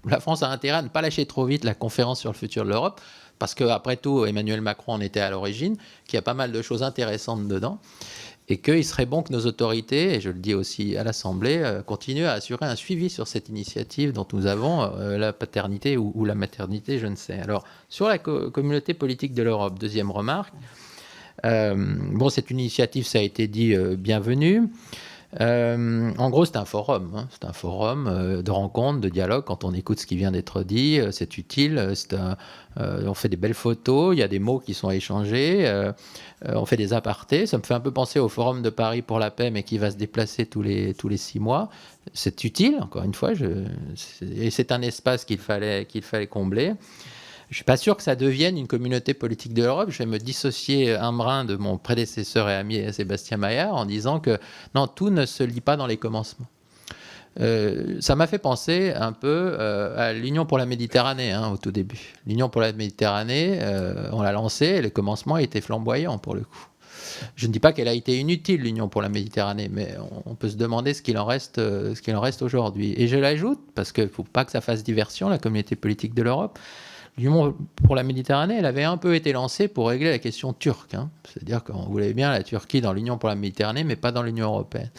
E: la France a intérêt à ne pas lâcher trop vite la conférence sur le futur de l'Europe, parce qu'après tout, Emmanuel Macron en était à l'origine, qu'il y a pas mal de choses intéressantes dedans, et qu'il serait bon que nos autorités, et je le dis aussi à l'Assemblée, continuent à assurer un suivi sur cette initiative dont nous avons la paternité ou la maternité, je ne sais. Alors, sur la communauté politique de l'Europe, deuxième remarque, bon, cette initiative, ça a été dit, bienvenue. En gros, c'est un forum, c'est un forum de rencontre, de dialogue. Quand on écoute ce qui vient d'être dit, c'est utile. On fait des belles photos, il y a des mots qui sont échangés, on fait des apartés. Ça me fait un peu penser au Forum de Paris pour la paix, mais qui va se déplacer tous les 6 mois. C'est utile, encore une fois, et c'est un espace qu'il fallait combler. Je ne suis pas sûr que ça devienne une communauté politique de l'Europe. Je vais me dissocier un brin de mon prédécesseur et ami Sébastien Maillard en disant que non, tout ne se lit pas dans les commencements. Ça m'a fait penser un peu à l'Union pour la Méditerranée au tout début. L'Union pour la Méditerranée, on l'a lancée et le commencement était flamboyant pour le coup. Je ne dis pas qu'elle a été inutile, l'Union pour la Méditerranée, mais on peut se demander ce qu'il en reste aujourd'hui. Et je l'ajoute, parce qu'il ne faut pas que ça fasse diversion, la communauté politique de l'Europe. L'Union pour la Méditerranée, elle avait un peu été lancée pour régler la question turque. C'est-à-dire qu'on voulait bien la Turquie dans l'Union pour la Méditerranée, mais pas dans l'Union européenne.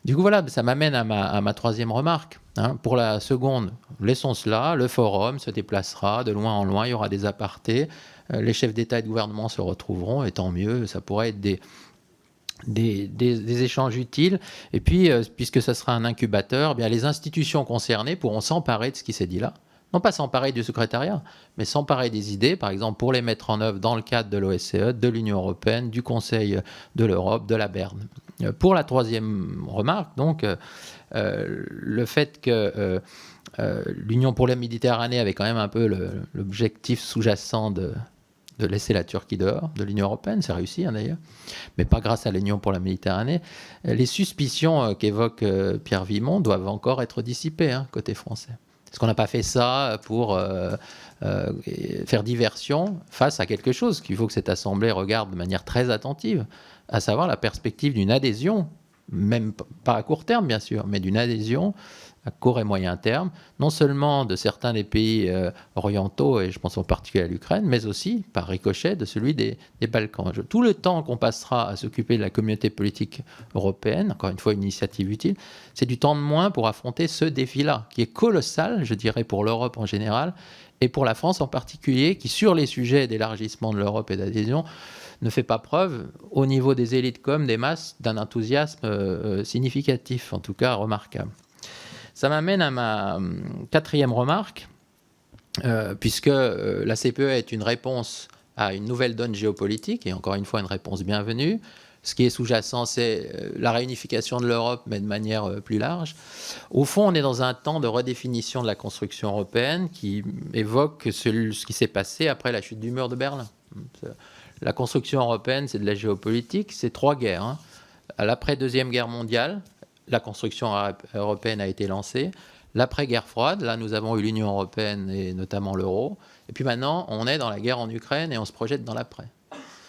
E: Du coup, voilà, ça m'amène à ma troisième remarque. Pour la seconde, laissons cela. Le forum se déplacera de loin en loin. Il y aura des apartés. Les chefs d'État et de gouvernement se retrouveront, et tant mieux. Ça pourrait être des échanges utiles. Et puis, puisque ça sera un incubateur, bien, les institutions concernées pourront s'emparer de ce qui s'est dit là. Non pas s'emparer du secrétariat, mais s'emparer des idées, par exemple, pour les mettre en œuvre dans le cadre de l'OSCE, de l'Union européenne, du Conseil de l'Europe, de la Berne. Pour la troisième remarque, donc, le fait que l'Union pour la Méditerranée avait quand même un peu l'objectif sous-jacent de laisser la Turquie dehors de l'Union européenne, c'est réussi d'ailleurs, mais pas grâce à l'Union pour la Méditerranée. Les suspicions qu'évoque Pierre Vimont doivent encore être dissipées côté français. Est-ce qu'on n'a pas fait ça pour faire diversion face à quelque chose qu'il faut que cette Assemblée regarde de manière très attentive, à savoir la perspective d'une adhésion, même pas à court terme bien sûr, mais d'une adhésion à court et moyen terme, non seulement de certains des pays orientaux, et je pense en particulier à l'Ukraine, mais aussi, par ricochet, de celui des Balkans. Tout le temps qu'on passera à s'occuper de la communauté politique européenne, encore une fois une initiative utile, c'est du temps de moins pour affronter ce défi-là, qui est colossal, je dirais, pour l'Europe en général, et pour la France en particulier, qui, sur les sujets d'élargissement de l'Europe et d'adhésion, ne fait pas preuve, au niveau des élites comme des masses, d'un enthousiasme significatif, en tout cas remarquable. Ça m'amène à ma quatrième remarque, puisque la CPE est une réponse à une nouvelle donne géopolitique, et encore une fois une réponse bienvenue. Ce qui est sous-jacent, c'est la réunification de l'Europe, mais de manière plus large. Au fond, on est dans un temps de redéfinition de la construction européenne qui évoque ce qui s'est passé après la chute du mur de Berlin. La construction européenne, c'est de la géopolitique, c'est 3 guerres. Hein. À l'après-deuxième guerre mondiale, la construction européenne a été lancée. L'après-guerre froide, là, nous avons eu l'Union européenne et notamment l'euro. Et puis maintenant, on est dans la guerre en Ukraine et on se projette dans l'après.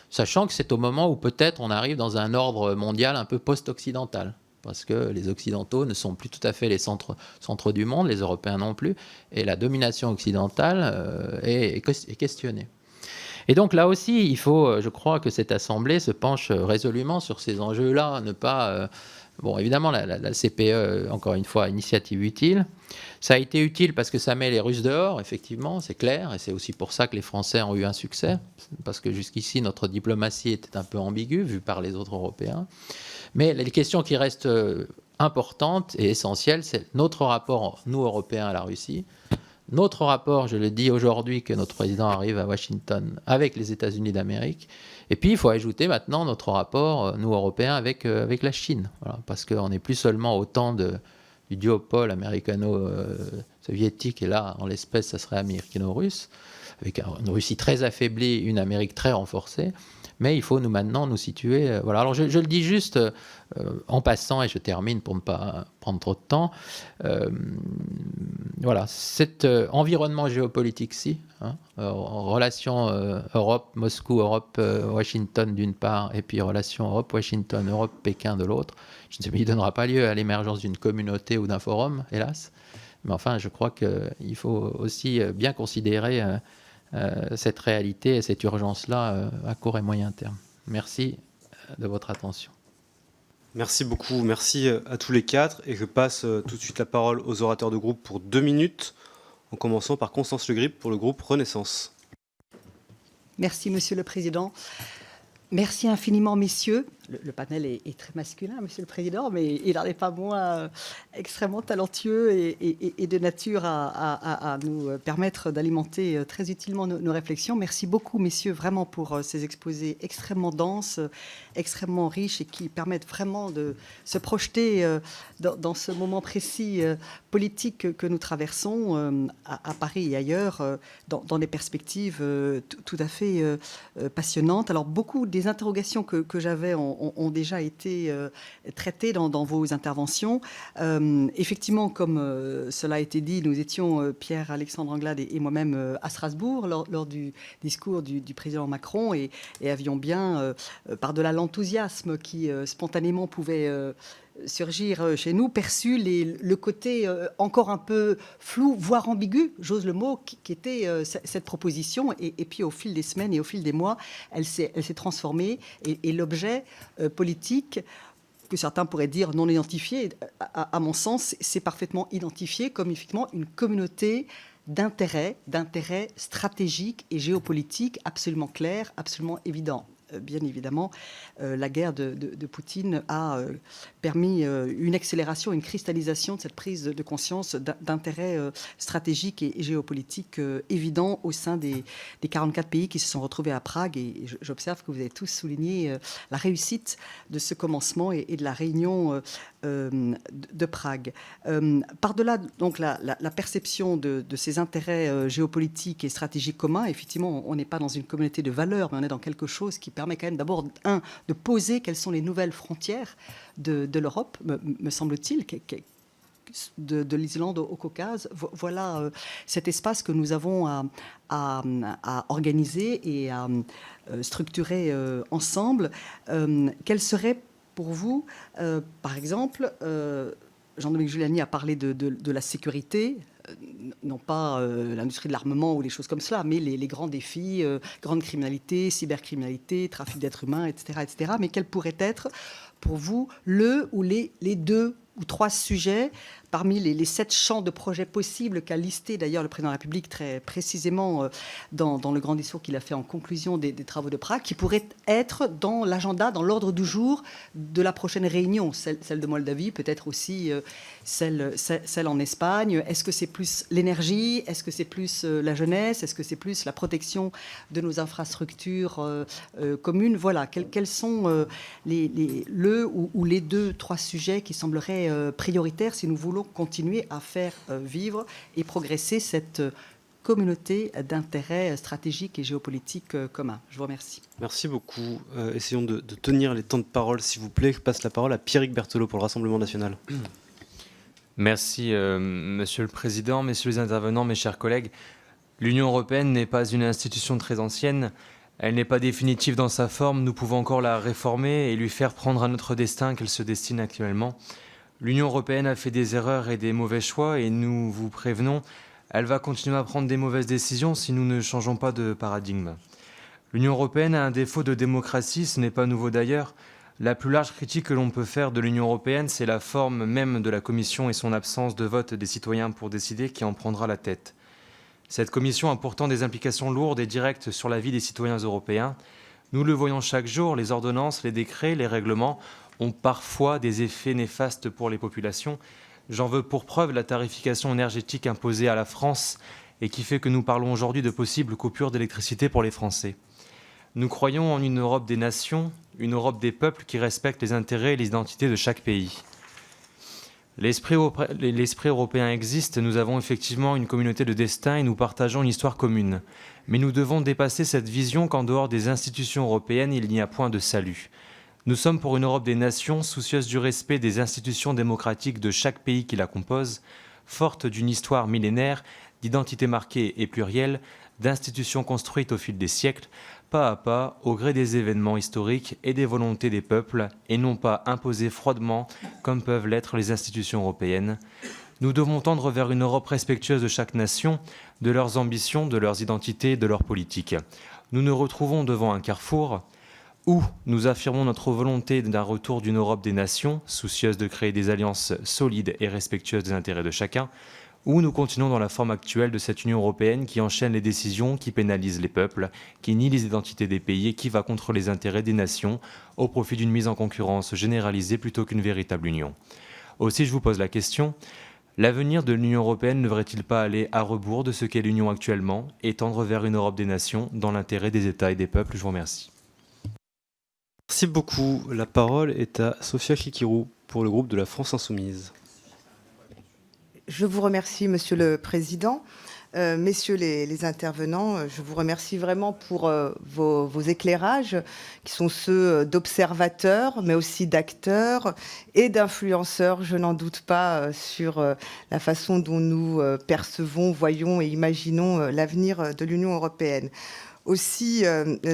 E: Sachant que c'est au moment où peut-être on arrive dans un ordre mondial un peu post-occidental. Parce que les Occidentaux ne sont plus tout à fait les centres du monde, les Européens non plus. Et la domination occidentale est questionnée. Et donc là aussi, il faut, je crois, que cette Assemblée se penche résolument sur ces enjeux-là, ne pas... Bon, évidemment, la CPE, encore une fois, initiative utile. Ça a été utile parce que ça met les Russes dehors, effectivement, c'est clair, et c'est aussi pour ça que les Français ont eu un succès, parce que jusqu'ici, notre diplomatie était un peu ambiguë, vue par les autres Européens. Mais les questions qui restent importantes et essentielles, c'est notre rapport, nous, Européens, à la Russie. Notre rapport, je le dis aujourd'hui, que notre président arrive à Washington avec les États-Unis d'Amérique. Et puis, il faut ajouter maintenant notre rapport, nous, Européens, avec la Chine. Voilà, parce qu'on n'est plus seulement au temps du duopole américano-soviétique, et là, en l'espèce, ça serait américano-russe, avec une Russie très affaiblie, une Amérique très renforcée. Mais il faut maintenant nous situer... voilà. Alors, je le dis juste en passant, et je termine pour ne pas prendre trop de temps. Voilà, cet environnement géopolitique-ci, hein, relation Europe-Moscou, Europe-Washington d'une part, et puis relation Europe-Washington, Europe-Pékin de l'autre, il ne donnera pas lieu à l'émergence d'une communauté ou d'un forum, hélas. Mais enfin, je crois qu'il faut aussi bien considérer cette réalité et cette urgence-là à court et moyen terme. Merci de votre attention.
A: Merci beaucoup, merci à tous les 4. Et je passe tout de suite la parole aux orateurs de groupe pour 2 minutes, en commençant par Constance Le Grip pour le groupe Renaissance.
F: Merci, Monsieur le Président. Merci infiniment, messieurs. Le panel est très masculin, Monsieur le Président, mais il n'en est pas moins extrêmement talentueux et de nature à nous permettre d'alimenter très utilement nos réflexions. Merci beaucoup, messieurs, vraiment pour ces exposés extrêmement denses, extrêmement riches et qui permettent vraiment de se projeter dans ce moment précis politique que nous traversons à Paris et ailleurs, dans des perspectives tout à fait passionnantes. Alors, beaucoup des interrogations que j'avais ont déjà été traitées dans vos interventions. Effectivement, comme cela a été dit, nous étions, Pierre-Alexandre Anglade et moi-même, à Strasbourg lors du discours du président Macron et avions bien, par-delà l'enthousiasme qui spontanément pouvait surgir chez nous, perçu le côté encore un peu flou, voire ambigu, j'ose le mot, qui était cette proposition. Et puis au fil des semaines et au fil des mois, elle s'est transformée. Et l'objet politique, que certains pourraient dire non identifié, à mon sens, c'est parfaitement identifié comme effectivement une communauté d'intérêts stratégiques et géopolitiques absolument clairs, absolument évidents. Bien évidemment, la guerre de Poutine a permis une accélération, une cristallisation de cette prise de conscience d'intérêts stratégiques et géopolitiques évidents au sein des 44 pays qui se sont retrouvés à Prague. Et j'observe que vous avez tous souligné la réussite de ce commencement et de la réunion de Prague. Par-delà donc la perception de ces intérêts géopolitiques et stratégiques communs, effectivement, on n'est pas dans une communauté de valeurs, mais on est dans quelque chose qui permet quand même d'abord, de poser quelles sont les nouvelles frontières de l'Europe, me semble-t-il, de l'Islande au Caucase. Voilà cet espace que nous avons à organiser et à structurer ensemble. Quel serait pour vous, par exemple, Jean-Dominique Giuliani a parlé de la sécurité, non pas l'industrie de l'armement ou les choses comme cela, mais les grands défis, grande criminalité, cybercriminalité, trafic d'êtres humains, etc. Mais quel pourrait être, pour vous, le ou les 2 ou 3 sujets parmi les 7 champs de projets possibles qu'a listé d'ailleurs le président de la République très précisément dans le grand discours qu'il a fait en conclusion des travaux de Prague, qui pourraient être dans l'agenda, dans l'ordre du jour de la prochaine réunion, celle de Moldavie, peut-être aussi celle en Espagne. Est-ce que c'est plus l'énergie? Est-ce que c'est plus la jeunesse? Est-ce que c'est plus la protection de nos infrastructures communes? Voilà, quels sont le ou les 2, 3 sujets qui sembleraient prioritaires si nous voulons continuer à faire vivre et progresser cette communauté d'intérêts stratégiques et géopolitiques communs. Je vous remercie.
A: Merci beaucoup. Essayons de tenir les temps de parole, s'il vous plaît. Je passe la parole à Pierrick Berthelot pour le Rassemblement national.
G: Merci, Monsieur le Président, messieurs les intervenants, mes chers collègues. L'Union européenne n'est pas une institution très ancienne. Elle n'est pas définitive dans sa forme. Nous pouvons encore la réformer et lui faire prendre un autre destin qu'elle se destine actuellement. L'Union européenne a fait des erreurs et des mauvais choix et nous vous prévenons, elle va continuer à prendre des mauvaises décisions si nous ne changeons pas de paradigme. L'Union européenne a un défaut de démocratie, ce n'est pas nouveau d'ailleurs. La plus large critique que l'on peut faire de l'Union européenne, c'est la forme même de la Commission et son absence de vote des citoyens pour décider qui en prendra la tête. Cette Commission a pourtant des implications lourdes et directes sur la vie des citoyens européens. Nous le voyons chaque jour, les ordonnances, les décrets, les règlements ont parfois des effets néfastes pour les populations. J'en veux pour preuve la tarification énergétique imposée à la France et qui fait que nous parlons aujourd'hui de possibles coupures d'électricité pour les Français. Nous croyons en une Europe des nations, une Europe des peuples qui respecte les intérêts et les identités de chaque pays. L'esprit européen existe, nous avons effectivement une communauté de destin et nous partageons une histoire commune. Mais nous devons dépasser cette vision qu'en dehors des institutions européennes, il n'y a point de salut. Nous sommes pour une Europe des nations, soucieuse du respect des institutions démocratiques de chaque pays qui la compose, forte d'une histoire millénaire, d'identité marquée et plurielle, d'institutions construites au fil des siècles, pas à pas, au gré des événements historiques et des volontés des peuples, et non pas imposées froidement, comme peuvent l'être les institutions européennes. Nous devons tendre vers une Europe respectueuse de chaque nation, de leurs ambitions, de leurs identités, de leurs politiques. Nous nous retrouvons devant un carrefour où nous affirmons notre volonté d'un retour d'une Europe des nations, soucieuse de créer des alliances solides et respectueuses des intérêts de chacun, ou nous continuons dans la forme actuelle de cette Union européenne qui enchaîne les décisions, qui pénalise les peuples, qui nie les identités des pays et qui va contre les intérêts des nations au profit d'une mise en concurrence généralisée plutôt qu'une véritable union. Aussi, je vous pose la question, l'avenir de l'Union européenne ne devrait-il pas aller à rebours de ce qu'est l'Union actuellement et tendre vers une Europe des nations dans l'intérêt des États et des peuples? Je vous remercie.
A: Merci beaucoup. La parole est à Sophia Chikirou pour le groupe de la France Insoumise.
H: Je vous remercie, Monsieur le Président. Messieurs les intervenants, je vous remercie vraiment pour vos éclairages, qui sont ceux d'observateurs, mais aussi d'acteurs et d'influenceurs, je n'en doute pas, sur la façon dont nous percevons, voyons et imaginons l'avenir de l'Union européenne. Aussi,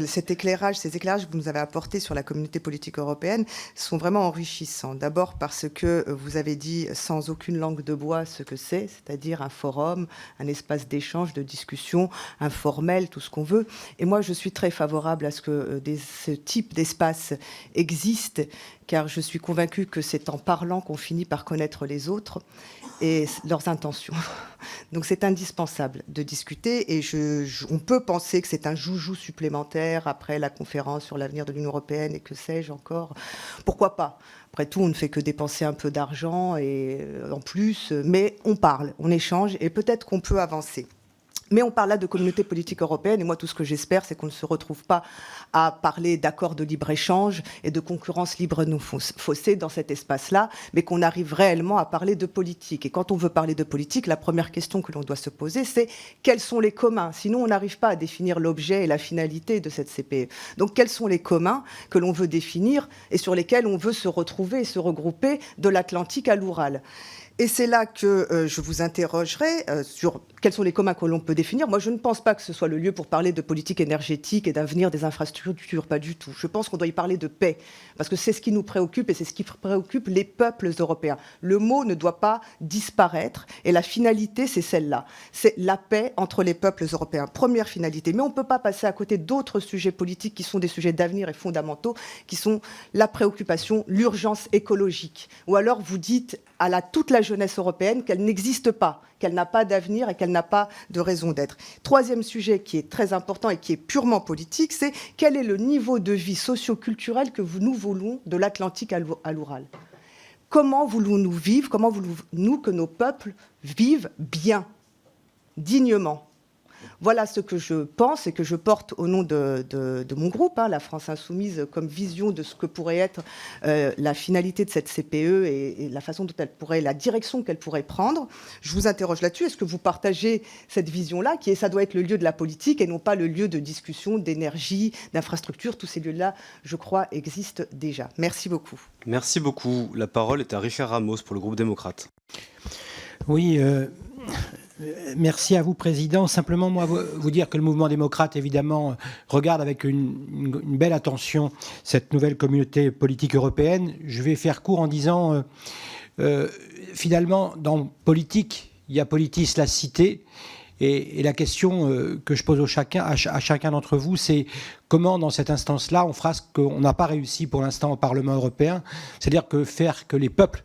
H: ces éclairages que vous nous avez apportés sur la communauté politique européenne sont vraiment enrichissants. D'abord parce que vous avez dit sans aucune langue de bois ce que c'est-à-dire un forum, un espace d'échange, de discussion, informel, tout ce qu'on veut. Et moi, je suis très favorable à ce que ce type d'espace existe, car je suis convaincue que c'est en parlant qu'on finit par connaître les autres et leurs intentions. Donc c'est indispensable de discuter et on peut penser que c'est un joujou supplémentaire après la conférence sur l'avenir de l'Union européenne et que sais-je encore. Pourquoi pas ? Après tout, on ne fait que dépenser un peu d'argent et en plus, mais on parle, on échange et peut-être qu'on peut avancer. Mais on parle là de communauté politique européenne et moi tout ce que j'espère c'est qu'on ne se retrouve pas à parler d'accords de libre-échange et de concurrence libre non faussée dans cet espace-là, mais qu'on arrive réellement à parler de politique. Et quand on veut parler de politique, la première question que l'on doit se poser c'est quels sont les communs ? Sinon on n'arrive pas à définir l'objet et la finalité de cette CPE. Donc quels sont les communs que l'on veut définir et sur lesquels on veut se retrouver et se regrouper de l'Atlantique à l'Oural ? Et c'est là que je vous interrogerai sur quels sont les communs que l'on peut définir. Moi, je ne pense pas que ce soit le lieu pour parler de politique énergétique et d'avenir des infrastructures, pas du tout. Je pense qu'on doit y parler de paix, parce que c'est ce qui nous préoccupe et c'est ce qui préoccupe les peuples européens. Le mot ne doit pas disparaître et la finalité, c'est celle-là. C'est la paix entre les peuples européens. Première finalité. Mais on ne peut pas passer à côté d'autres sujets politiques qui sont des sujets d'avenir et fondamentaux, qui sont la préoccupation, l'urgence écologique. Ou alors vous dites à toute la jeunesse européenne qu'elle n'existe pas, qu'elle n'a pas d'avenir et qu'elle n'a pas de raison d'être. Troisième sujet qui est très important et qui est purement politique, c'est quel est le niveau de vie socio-culturel que nous voulons de l'Atlantique à l'Oural. Comment voulons-nous vivre, comment voulons-nous que nos peuples vivent bien, dignement ? Voilà ce que je pense et que je porte au nom de mon groupe, la France Insoumise, comme vision de ce que pourrait être la finalité de cette CPE et la façon dont elle pourrait, la direction qu'elle pourrait prendre. Je vous interroge là-dessus. Est-ce que vous partagez cette vision-là, qui est, ça doit être le lieu de la politique et non pas le lieu de discussion, d'énergie, d'infrastructure. Tous ces lieux-là, je crois, existent déjà. Merci beaucoup.
A: Merci beaucoup. La parole est à Richard Ramos pour le groupe démocrate.
I: Oui, merci à vous, Président. Simplement, moi, vous dire que le mouvement démocrate, évidemment, regarde avec une belle attention cette nouvelle communauté politique européenne. Je vais faire court en disant, finalement, dans politique, il y a politis, la cité. Et la question que je pose à chacun d'entre vous, c'est comment, dans cette instance-là, on fera ce qu'on n'a pas réussi pour l'instant au Parlement européen, c'est-à-dire faire que les peuples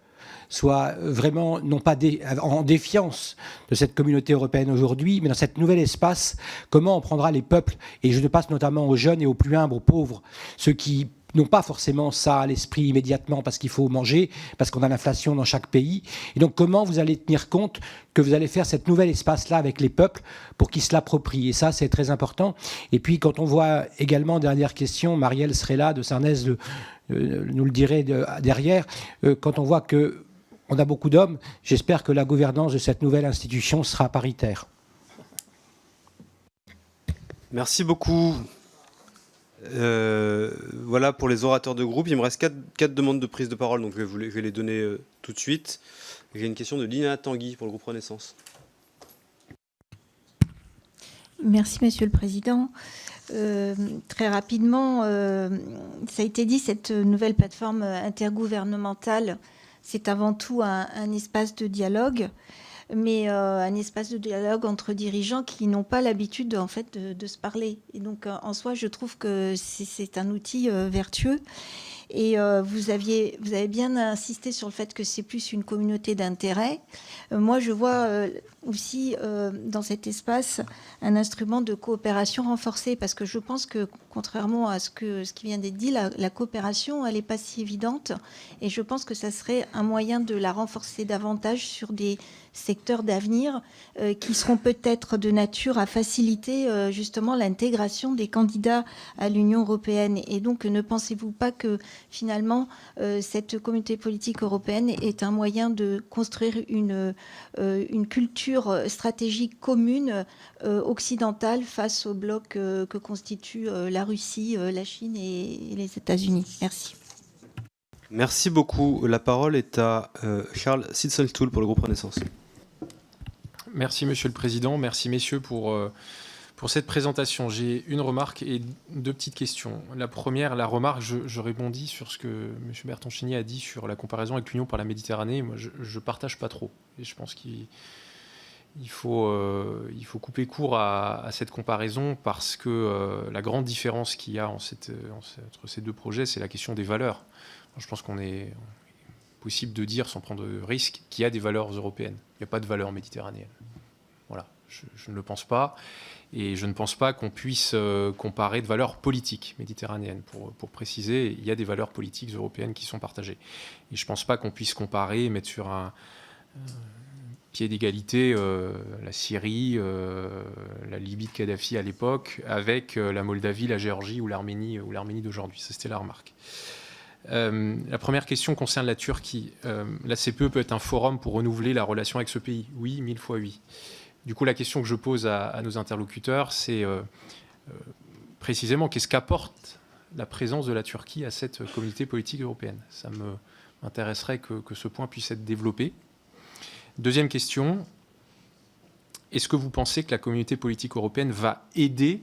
I: soient vraiment, non pas en défiance de cette communauté européenne aujourd'hui, mais dans cet nouvel espace, comment on prendra les peuples, et je passe notamment aux jeunes et aux plus humbles, aux pauvres, ceux qui n'ont pas forcément ça à l'esprit immédiatement parce qu'il faut manger, parce qu'on a l'inflation dans chaque pays. Et donc comment vous allez tenir compte que vous allez faire cet nouvel espace-là avec les peuples pour qu'ils se l'approprient. Et ça, c'est très important. Et puis quand on voit également, dernière question, Marielle serait là, de Sarnez nous le dirait derrière, quand on voit que on a beaucoup d'hommes, j'espère que la gouvernance de cette nouvelle institution sera paritaire.
A: Merci beaucoup. Voilà pour les orateurs de groupe. Il me reste 4 demandes de prise de parole, donc je vais les donner tout de suite. J'ai une question de Lina Tanguy pour le groupe Renaissance.
J: Merci, Monsieur le Président. Très rapidement, ça a été dit, cette nouvelle plateforme intergouvernementale, c'est avant tout un espace de dialogue, mais un espace de dialogue entre dirigeants qui n'ont pas l'habitude en fait de se parler. Et donc en soi, je trouve que c'est un outil vertueux. Et vous avez bien insisté sur le fait que c'est plus une communauté d'intérêt. Moi, je vois aussi dans cet espace un instrument de coopération renforcée, parce que je pense que, contrairement à ce qui vient d'être dit, la coopération, elle n'est pas si évidente. Et je pense que ça serait un moyen de la renforcer davantage sur des secteurs d'avenir qui seront peut-être de nature à faciliter justement l'intégration des candidats à l'Union européenne. Et donc, ne pensez-vous pas que finalement, cette communauté politique européenne est un moyen de construire une culture stratégique commune occidentale face au bloc que constituent la Russie, la Chine et les États-Unis. Merci.
A: Merci beaucoup. La parole est à Charles Sitzelstool pour le groupe Renaissance.
K: Merci Monsieur le Président, merci messieurs pour cette présentation. J'ai une remarque et 2 petites questions. La première, la remarque, je répondis sur ce que M. Bertoncini a dit sur la comparaison avec l'Union par la Méditerranée. Moi, je ne partage pas trop. Et je pense qu'il faut couper court à cette comparaison parce que la grande différence qu'il y a entre ces 2 projets, c'est la question des valeurs. Je pense qu'on est possible de dire, sans prendre de risque, qu'il y a des valeurs européennes. Il n'y a pas de valeurs méditerranéennes. Voilà, je ne le pense pas. Et je ne pense pas qu'on puisse comparer de valeurs politiques méditerranéennes. Pour préciser, il y a des valeurs politiques européennes qui sont partagées. Et je ne pense pas qu'on puisse comparer et mettre sur un pied d'égalité la Syrie, la Libye de Kadhafi à l'époque, avec la Moldavie, la Géorgie ou l'Arménie d'aujourd'hui. Ça, c'était la remarque. La première question concerne la Turquie. La CPE peut être un forum pour renouveler la relation avec ce pays. Oui, 1000 fois oui. Du coup, la question que je pose à nos interlocuteurs, c'est précisément qu'est-ce qu'apporte la présence de la Turquie à cette communauté politique européenne. Ça m'intéresserait que ce point puisse être développé. Deuxième question, est-ce que vous pensez que la communauté politique européenne va aider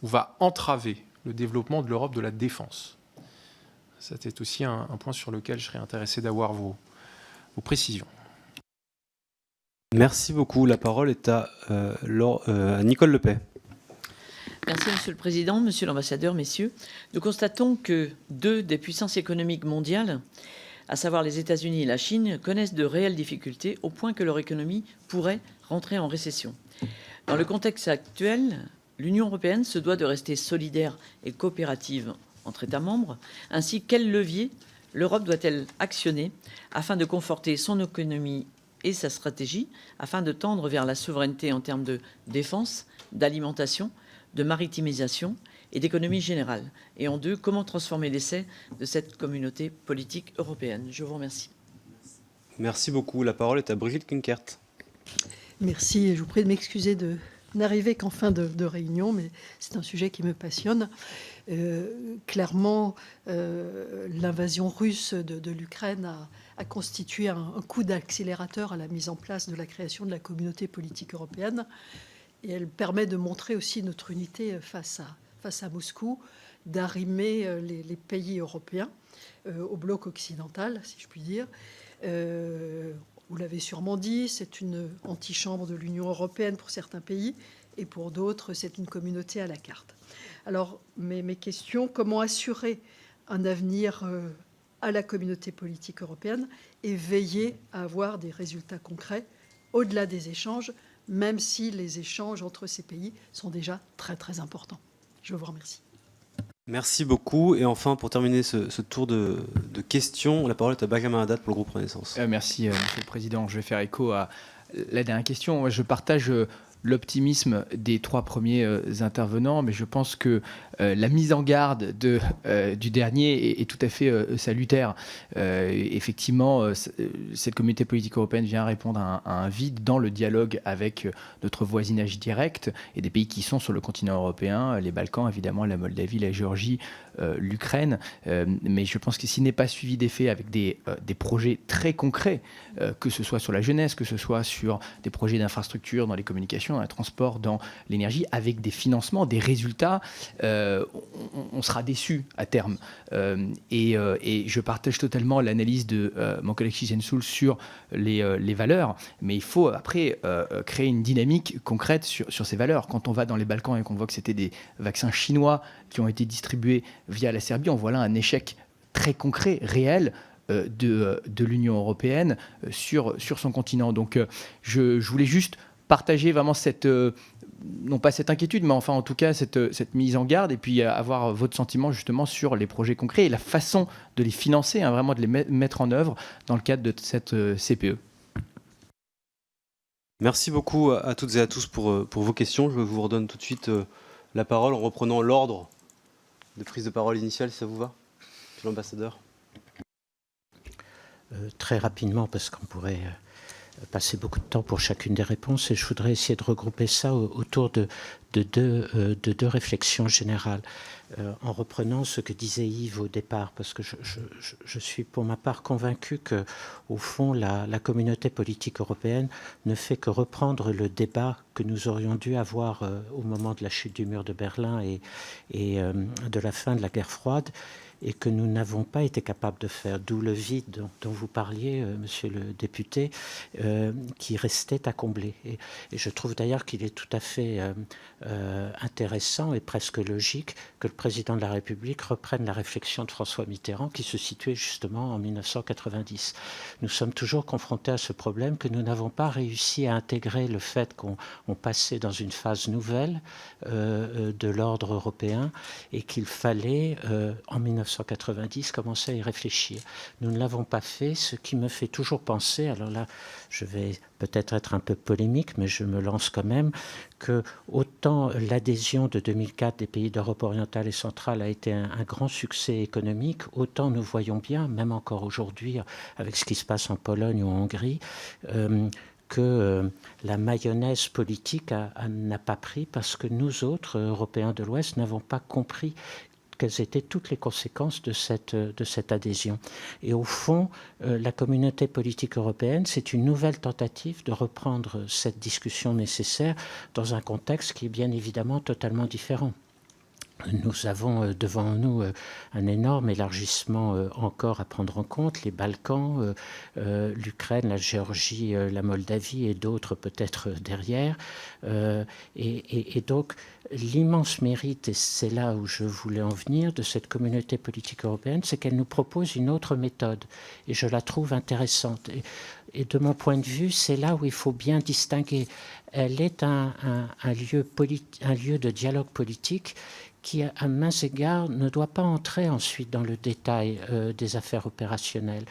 K: ou va entraver le développement de l'Europe de la défense? C'était aussi un point sur lequel je serais intéressé d'avoir vos précisions.
A: Merci beaucoup. La parole est à Nicole Lepay.
L: Merci Monsieur le Président, Monsieur l'Ambassadeur, Messieurs. Nous constatons que deux des puissances économiques mondiales, à savoir les États-Unis et la Chine, connaissent de réelles difficultés au point que leur économie pourrait rentrer en récession. Dans le contexte actuel, l'Union européenne se doit de rester solidaire et coopérative entre États membres. Ainsi, quel levier l'Europe doit-elle actionner afin de conforter son économie et sa stratégie, afin de tendre vers la souveraineté en termes de défense, d'alimentation, de maritimisation et d'économie générale? Et en deux, comment transformer l'essai de cette communauté politique européenne? Je vous remercie.
A: Merci beaucoup. La parole est à Brigitte Kunkert.
M: Merci, et je vous prie de m'excuser de n'arriver qu'en fin de réunion, mais c'est un sujet qui me passionne. Clairement, l'invasion russe de l'Ukraine a constitué un coup d'accélérateur à la mise en place de la création de la communauté politique européenne. Et elle permet de montrer aussi notre unité face à Moscou, d'arrimer les pays européens au bloc occidental, si je puis dire. Vous l'avez sûrement dit, c'est une antichambre de l'Union européenne pour certains pays, et pour d'autres, c'est une communauté à la carte. Alors, mes questions, comment assurer un avenir à la communauté politique européenne et veiller à avoir des résultats concrets au-delà des échanges, même si les échanges entre ces pays sont déjà très, très importants? Je vous remercie.
A: Merci beaucoup. Et enfin, pour terminer ce tour de questions, la parole est à Benjamin Haddad pour le groupe Renaissance.
N: Merci, Monsieur le Président. Je vais faire écho à la dernière question. Je partage l'optimisme des trois premiers intervenants, mais je pense que la mise en garde du dernier est tout à fait salutaire. Effectivement, cette communauté politique européenne vient répondre à un vide dans le dialogue avec notre voisinage direct et des pays qui sont sur le continent européen, les Balkans, évidemment, la Moldavie, la Géorgie, l'Ukraine. Mais je pense que s'il n'est pas suivi d'effet avec des projets très concrets, que ce soit sur la jeunesse, que ce soit sur des projets d'infrastructure, dans les communications, dans les transports, dans l'énergie, avec des financements, des résultats, on sera déçu à terme. Et je partage totalement l'analyse de mon collègue Chisensoul sur les valeurs, mais il faut après créer une dynamique concrète sur ces valeurs. Quand on va dans les Balkans et qu'on voit que c'était des vaccins chinois qui ont été distribués via la Serbie, on voit là un échec très concret, réel, de l'Union européenne sur son continent. Donc je voulais juste partager vraiment cette, non pas cette inquiétude, mais enfin en tout cas cette mise en garde, et puis avoir votre sentiment justement sur les projets concrets et la façon de les financer, vraiment de les mettre en œuvre dans le cadre de cette CPE.
A: Merci beaucoup à toutes et à tous pour vos questions. Je vous redonne tout de suite la parole en reprenant l'ordre de prise de parole initiale, si ça vous va, monsieur l'ambassadeur.
B: Très rapidement, parce qu'on pourrait passer beaucoup de temps pour chacune des réponses, et je voudrais essayer de regrouper ça autour de deux réflexions générales, en reprenant ce que disait Yves au départ, parce que je suis pour ma part convaincu que, au fond, la communauté politique européenne ne fait que reprendre le débat que nous aurions dû avoir au moment de la chute du mur de Berlin et de la fin de la guerre froide, et que nous n'avons pas été capables de faire, d'où le vide dont vous parliez, monsieur le député, qui restait à combler. Et je trouve d'ailleurs qu'il est tout à fait intéressant et presque logique que le président de la République reprenne la réflexion de François Mitterrand, qui se situait justement en 1990. Nous sommes toujours confrontés à ce problème que nous n'avons pas réussi à intégrer le fait qu'on passait dans une phase nouvelle de l'ordre européen et qu'il fallait, en 1990, commencer à y réfléchir. Nous ne l'avons pas fait, ce qui me fait toujours penser, alors là, je vais peut-être être un peu polémique, mais je me lance quand même, que autant l'adhésion de 2004 des pays d'Europe orientale et centrale a été un grand succès économique, autant nous voyons bien, même encore aujourd'hui, avec ce qui se passe en Pologne ou en Hongrie, que la mayonnaise politique n'a pas pris parce que nous autres, Européens de l'Ouest, n'avons pas compris quelles étaient toutes les conséquences de cette adhésion. Et au fond, la communauté politique européenne, c'est une nouvelle tentative de reprendre cette discussion nécessaire dans un contexte qui est bien évidemment totalement différent. Nous avons devant nous un énorme élargissement encore à prendre en compte, les Balkans, l'Ukraine, la Géorgie, la Moldavie et d'autres peut-être derrière. Et donc l'immense mérite, et c'est là où je voulais en venir, de cette communauté politique européenne, c'est qu'elle nous propose une autre méthode. Et je la trouve intéressante. Et de mon point de vue, c'est là où il faut bien distinguer. Elle est un lieu de dialogue politique qui, à maints égards, ne doit pas entrer ensuite dans le détail des affaires opérationnelles.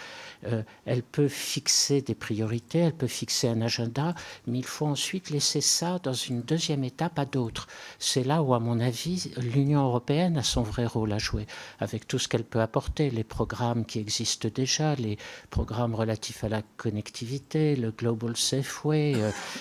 B: Elle peut fixer des priorités, elle peut fixer un agenda, mais il faut ensuite laisser ça dans une deuxième étape à d'autres. C'est là où, à mon avis, l'Union européenne a son vrai rôle à jouer, avec tout ce qu'elle peut apporter, les programmes qui existent déjà, les programmes relatifs à la connectivité, le Global Safe Way,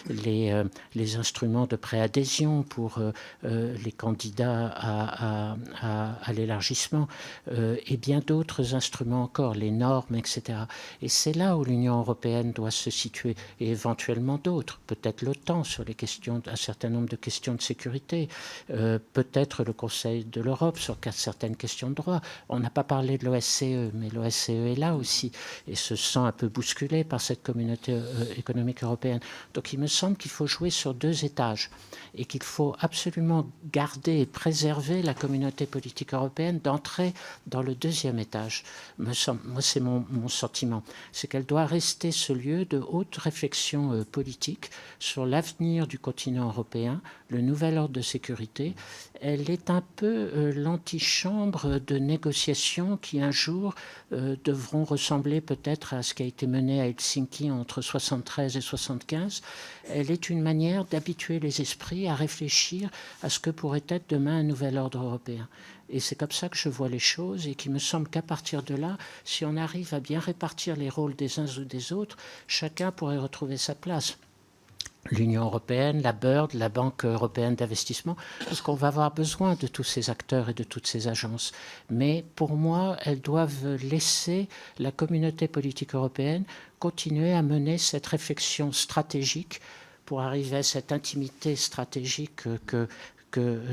B: les instruments de préadhésion pour les candidats à l'élargissement, et bien d'autres instruments encore, les normes, etc. Et c'est là où l'Union européenne doit se situer, et éventuellement d'autres, peut-être l'OTAN sur les questions, un certain nombre de questions de sécurité, peut-être le Conseil de l'Europe sur certaines questions de droit. On n'a pas parlé de l'OSCE, mais l'OSCE est là aussi, et se sent un peu bousculé par cette communauté économique européenne. Donc il me semble qu'il faut jouer sur deux étages, et qu'il faut absolument garder et préserver la communauté politique européenne d'entrer dans le deuxième étage. Moi, c'est mon sentiment. C'est qu'elle doit rester ce lieu de haute réflexion politique sur l'avenir du continent européen, le nouvel ordre de sécurité. Elle est un peu l'antichambre de négociations qui, un jour, devront ressembler peut-être à ce qui a été mené à Helsinki entre 1973 et 1975. Elle est une manière d'habituer les esprits à réfléchir à ce que pourrait être demain un nouvel ordre européen. Et c'est comme ça que je vois les choses, et qu'il me semble qu'à partir de là, si on arrive à bien répartir les rôles des uns ou des autres, chacun pourrait retrouver sa place. L'Union européenne, la BERD, la Banque européenne d'investissement, parce qu'on va avoir besoin de tous ces acteurs et de toutes ces agences. Mais pour moi, elles doivent laisser la communauté politique européenne continuer à mener cette réflexion stratégique pour arriver à cette intimité stratégique que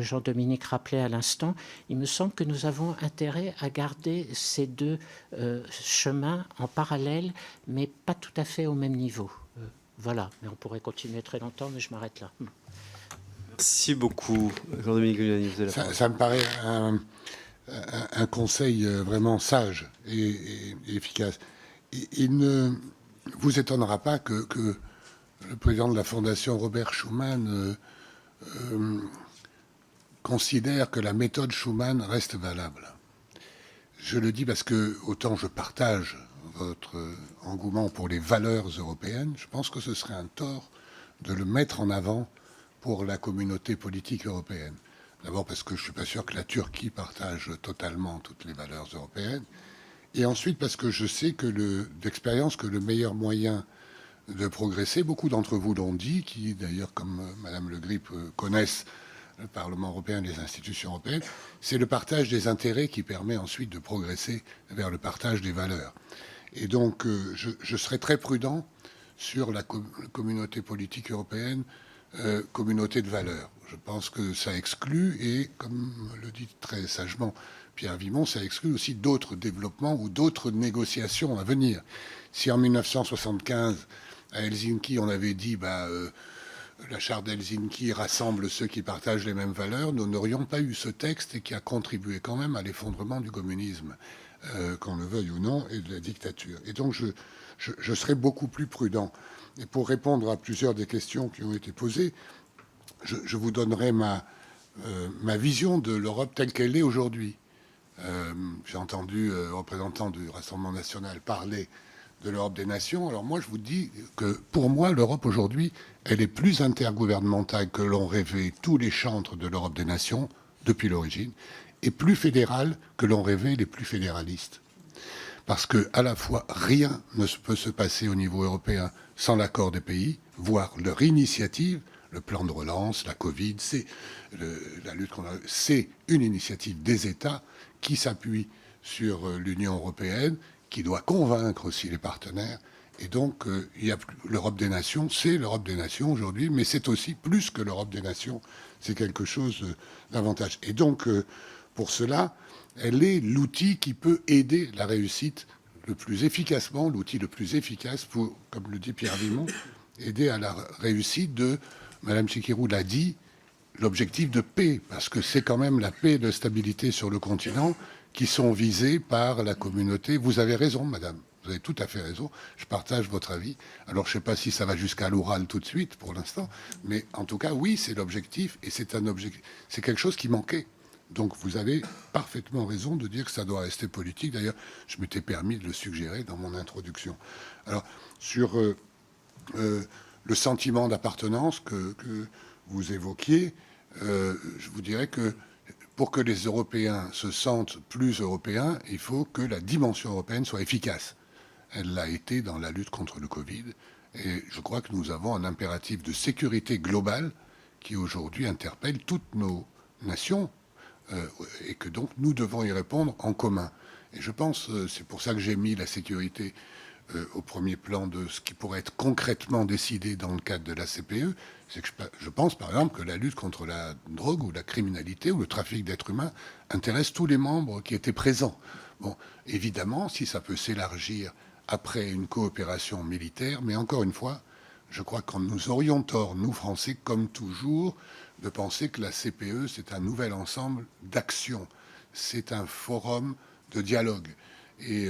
B: Jean-Dominique rappelait à l'instant. Il me semble que nous avons intérêt à garder ces deux chemins en parallèle, mais pas tout à fait au même niveau. Voilà, mais on pourrait continuer très longtemps, mais je m'arrête là.
A: Merci beaucoup, Jean-Dominique Guiliani. Vous avez la parole.
C: Ça me paraît un conseil vraiment sage et efficace. Il ne vous étonnera pas que le président de la Fondation, Robert Schuman, considère que la méthode Schuman reste valable. Je le dis parce que, autant je partage votre engouement pour les valeurs européennes, je pense que ce serait un tort de le mettre en avant pour la communauté politique européenne. D'abord parce que je ne suis pas sûr que la Turquie partage totalement toutes les valeurs européennes, et ensuite parce que je sais d'expérience que le meilleur moyen de progresser, beaucoup d'entre vous l'ont dit, qui d'ailleurs, comme Madame Le Grip, connaissent le Parlement européen et les institutions européennes, c'est le partage des intérêts qui permet ensuite de progresser vers le partage des valeurs. Et donc, je serai très prudent sur la communauté politique européenne, communauté de valeurs. Je pense que ça exclut, et comme le dit très sagement Pierre Vimont, ça exclut aussi d'autres développements ou d'autres négociations à venir. Si en 1975, à Helsinki, on avait dit la charte d'Helsinki rassemble ceux qui partagent les mêmes valeurs, nous n'aurions pas eu ce texte, et qui a contribué quand même à l'effondrement du communisme, qu'on le veuille ou non, et de la dictature. Et donc je serai beaucoup plus prudent. Et pour répondre à plusieurs des questions qui ont été posées, je vous donnerai ma vision de l'Europe telle qu'elle est aujourd'hui. J'ai entendu le représentant du Rassemblement national parler de l'Europe des nations. Alors moi, je vous dis que pour moi, l'Europe aujourd'hui, elle est plus intergouvernementale que l'ont rêvé tous les chantres de l'Europe des nations depuis l'origine, et plus fédérale que l'ont rêvé les plus fédéralistes. Parce que, à la fois, rien ne peut se passer au niveau européen sans l'accord des pays, voire leur initiative, le plan de relance, la Covid, la lutte contre c'est une initiative des États qui s'appuie sur l'Union européenne, qui doit convaincre aussi les partenaires. Et donc, il y a l'Europe des nations, c'est l'Europe des nations aujourd'hui, mais c'est aussi plus que l'Europe des nations, c'est quelque chose davantage. Et donc, pour cela, elle est l'outil qui peut aider la réussite le plus efficacement, l'outil le plus efficace pour, comme le dit Pierre Vimont, aider à la réussite de, Madame Chikirou l'a dit, l'objectif de paix, parce que c'est quand même la paix et la stabilité sur le continent qui sont visés par la communauté. Vous avez raison, madame. Vous avez tout à fait raison. Je partage votre avis. Alors, je ne sais pas si ça va jusqu'à l'oral tout de suite, pour l'instant. Mais en tout cas, oui, c'est l'objectif. Et c'est un objectif. C'est quelque chose qui manquait. Donc, vous avez parfaitement raison de dire que ça doit rester politique. D'ailleurs, je m'étais permis de le suggérer dans mon introduction. Alors, sur le sentiment d'appartenance que vous évoquiez, je vous dirais que pour que les Européens se sentent plus européens, il faut que la dimension européenne soit efficace. Elle l'a été dans la lutte contre le Covid. Et je crois que nous avons un impératif de sécurité globale qui aujourd'hui interpelle toutes nos nations et que donc nous devons y répondre en commun. Et je pense, c'est pour ça que j'ai mis la sécurité au premier plan de ce qui pourrait être concrètement décidé dans le cadre de la CPE, c'est que je pense par exemple que la lutte contre la drogue ou la criminalité ou le trafic d'êtres humains intéresse tous les membres qui étaient présents. Bon, évidemment, si ça peut s'élargir après une coopération militaire, mais encore une fois, je crois que nous aurions tort, nous Français, comme toujours, de penser que la CPE, c'est un nouvel ensemble d'actions. C'est un forum de dialogue. Et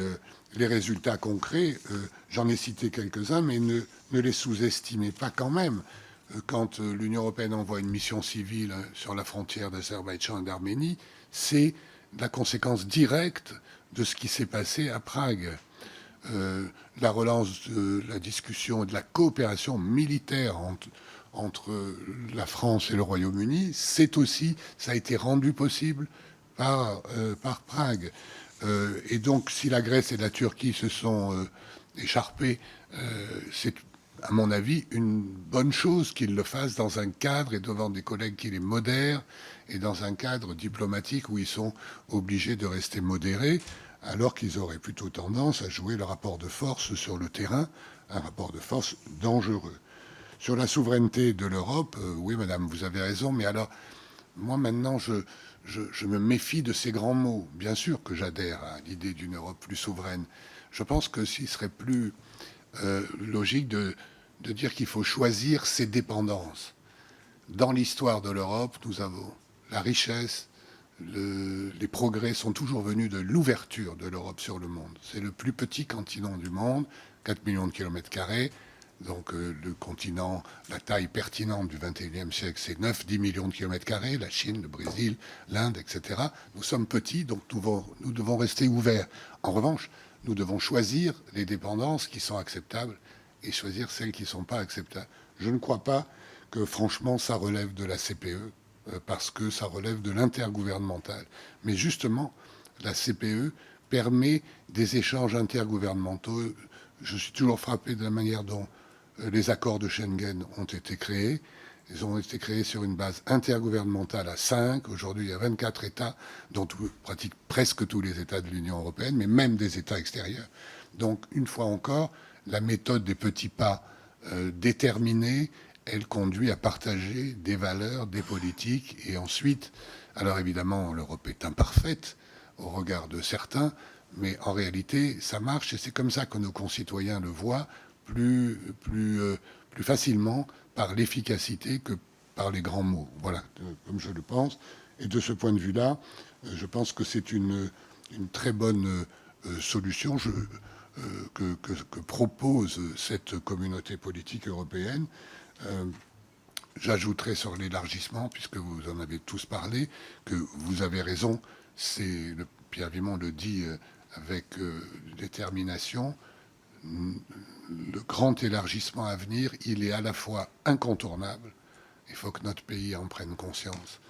C: les résultats concrets, j'en ai cité quelques-uns, mais ne les sous-estimez pas quand même. Quand l'Union européenne envoie une mission civile sur la frontière d'Azerbaïdjan et d'Arménie, c'est la conséquence directe de ce qui s'est passé à Prague. La relance de la discussion et de la coopération militaire entre la France et le Royaume-Uni, c'est aussi, ça a été rendu possible par Prague. Et donc, si la Grèce et la Turquie se sont écharpés, c'est, à mon avis, une bonne chose qu'ils le fassent dans un cadre et devant des collègues qui les modèrent et dans un cadre diplomatique où ils sont obligés de rester modérés, alors qu'ils auraient plutôt tendance à jouer le rapport de force sur le terrain, un rapport de force dangereux. Sur la souveraineté de l'Europe, oui, madame, vous avez raison, mais alors, moi, maintenant, je me méfie de ces grands mots. Bien sûr que j'adhère à l'idée d'une Europe plus souveraine. Je pense que s'il serait plus logique de dire qu'il faut choisir ses dépendances. Dans l'histoire de l'Europe, nous avons la richesse, les progrès sont toujours venus de l'ouverture de l'Europe sur le monde. C'est le plus petit continent du monde, 4 millions de kilomètres carrés. Donc le continent, la taille pertinente du XXIe siècle, c'est 9-10 millions de kilomètres carrés, la Chine, le Brésil, l'Inde, etc. Nous sommes petits, donc nous devons rester ouverts. En revanche, nous devons choisir les dépendances qui sont acceptables et choisir celles qui ne sont pas acceptables. Je ne crois pas que, franchement, ça relève de la CPE, parce que ça relève de l'intergouvernemental. Mais justement, la CPE permet des échanges intergouvernementaux. Je suis toujours frappé de la manière dont les accords de Schengen ont été créés. Ils ont été créés sur une base intergouvernementale à 5. Aujourd'hui, il y a 24 États, dont pratiquent presque tous les États de l'Union européenne, mais même des États extérieurs. Donc, une fois encore, la méthode des petits pas déterminés, elle conduit à partager des valeurs, des politiques. Et ensuite, alors évidemment, l'Europe est imparfaite au regard de certains, mais en réalité, ça marche et c'est comme ça que nos concitoyens le voient plus facilement par l'efficacité que par les grands mots. Voilà, comme je le pense. Et de ce point de vue-là, je pense que c'est une très bonne solution que propose cette communauté politique européenne. J'ajouterai sur l'élargissement, puisque vous en avez tous parlé, que vous avez raison. Pierre Vimont le dit avec détermination. Le grand élargissement à venir, il est à la fois incontournable, il faut que notre pays en prenne conscience,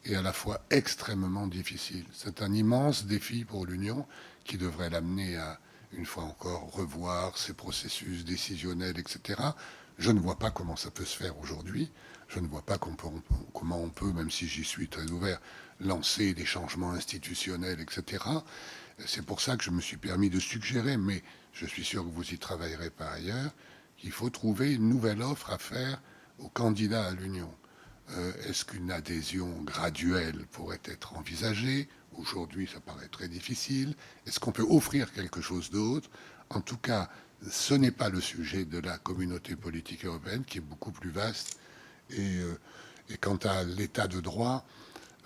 C: et à la fois extrêmement difficile. C'est un immense défi pour l'Union qui devrait l'amener à, une fois encore, revoir ses processus décisionnels, etc. Je ne vois pas comment ça peut se faire aujourd'hui. Je ne vois pas comment on peut, même si j'y suis très ouvert, lancer des changements institutionnels, etc. C'est pour ça que je me suis permis de suggérer, mais je suis sûr que vous y travaillerez par ailleurs, qu'il faut trouver une nouvelle offre à faire aux candidats à l'Union. Est-ce qu'une adhésion graduelle pourrait être envisagée? Aujourd'hui, ça paraît très difficile. Est-ce qu'on peut offrir quelque chose d'autre? En tout cas, ce n'est pas le sujet de la communauté politique européenne, qui est beaucoup plus vaste. Et quant à l'état de droit,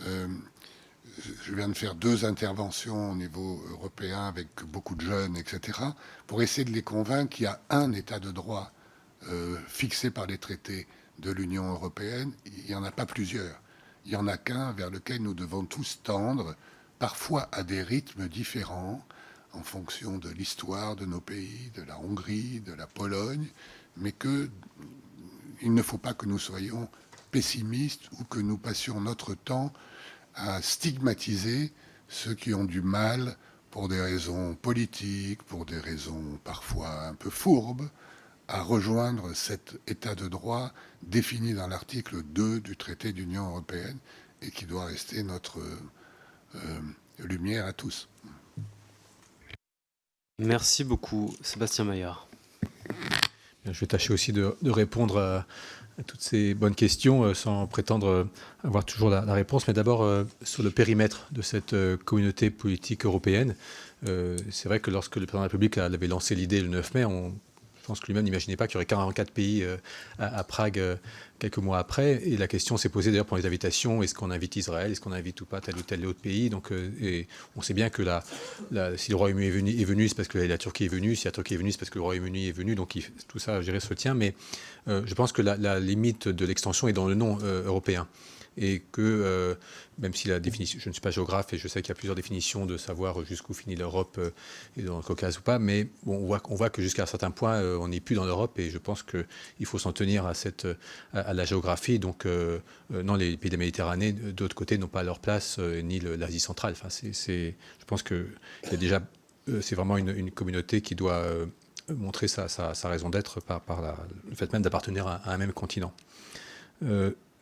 C: je viens de faire 2 interventions au niveau européen avec beaucoup de jeunes, etc., pour essayer de les convaincre qu'il y a un état de droit fixé par les traités de l'Union européenne. Il n'y en a pas plusieurs. Il n'y en a qu'un vers lequel nous devons tous tendre, parfois à des rythmes différents, en fonction de l'histoire de nos pays, de la Hongrie, de la Pologne, mais il ne faut pas que nous soyons pessimistes ou que nous passions notre temps à stigmatiser ceux qui ont du mal, pour des raisons politiques, pour des raisons parfois un peu fourbes, à rejoindre cet état de droit défini dans l'article 2 du traité d'Union européenne et qui doit rester notre lumière à tous.
A: Merci beaucoup, Sébastien Maillard.
D: Je vais tâcher aussi de répondre à toutes ces bonnes questions sans prétendre avoir toujours la réponse. Mais d'abord, sur le périmètre de cette communauté politique européenne, c'est vrai que lorsque le président de la République avait lancé l'idée le 9 mai, je pense que lui-même n'imaginait pas qu'il y aurait 44 pays à Prague quelques mois après. Et la question s'est posée d'ailleurs pour les invitations. Est-ce qu'on invite Israël? Est-ce qu'on invite ou pas tel ou tel autre pays? Donc, et on sait bien que si le Royaume-Uni est venu, c'est parce que la Turquie est venue. Si la Turquie est venue, c'est parce que le Royaume-Uni est venu. Donc tout ça, je dirais, se tient. Mais je pense que la limite de l'extension est dans le nom européen. Et que, même si la définition, je ne suis pas géographe et je sais qu'il y a plusieurs définitions de savoir jusqu'où finit l'Europe et dans le Caucase ou pas, mais bon, on voit que jusqu'à un certain point, on n'est plus dans l'Europe et je pense qu'il faut s'en tenir à la géographie. Donc, non, les pays de la Méditerranée, d'autre côté, n'ont pas leur place, ni l'Asie centrale. Enfin, je pense que c'est vraiment une communauté qui doit montrer sa raison d'être par le fait même d'appartenir à un même continent.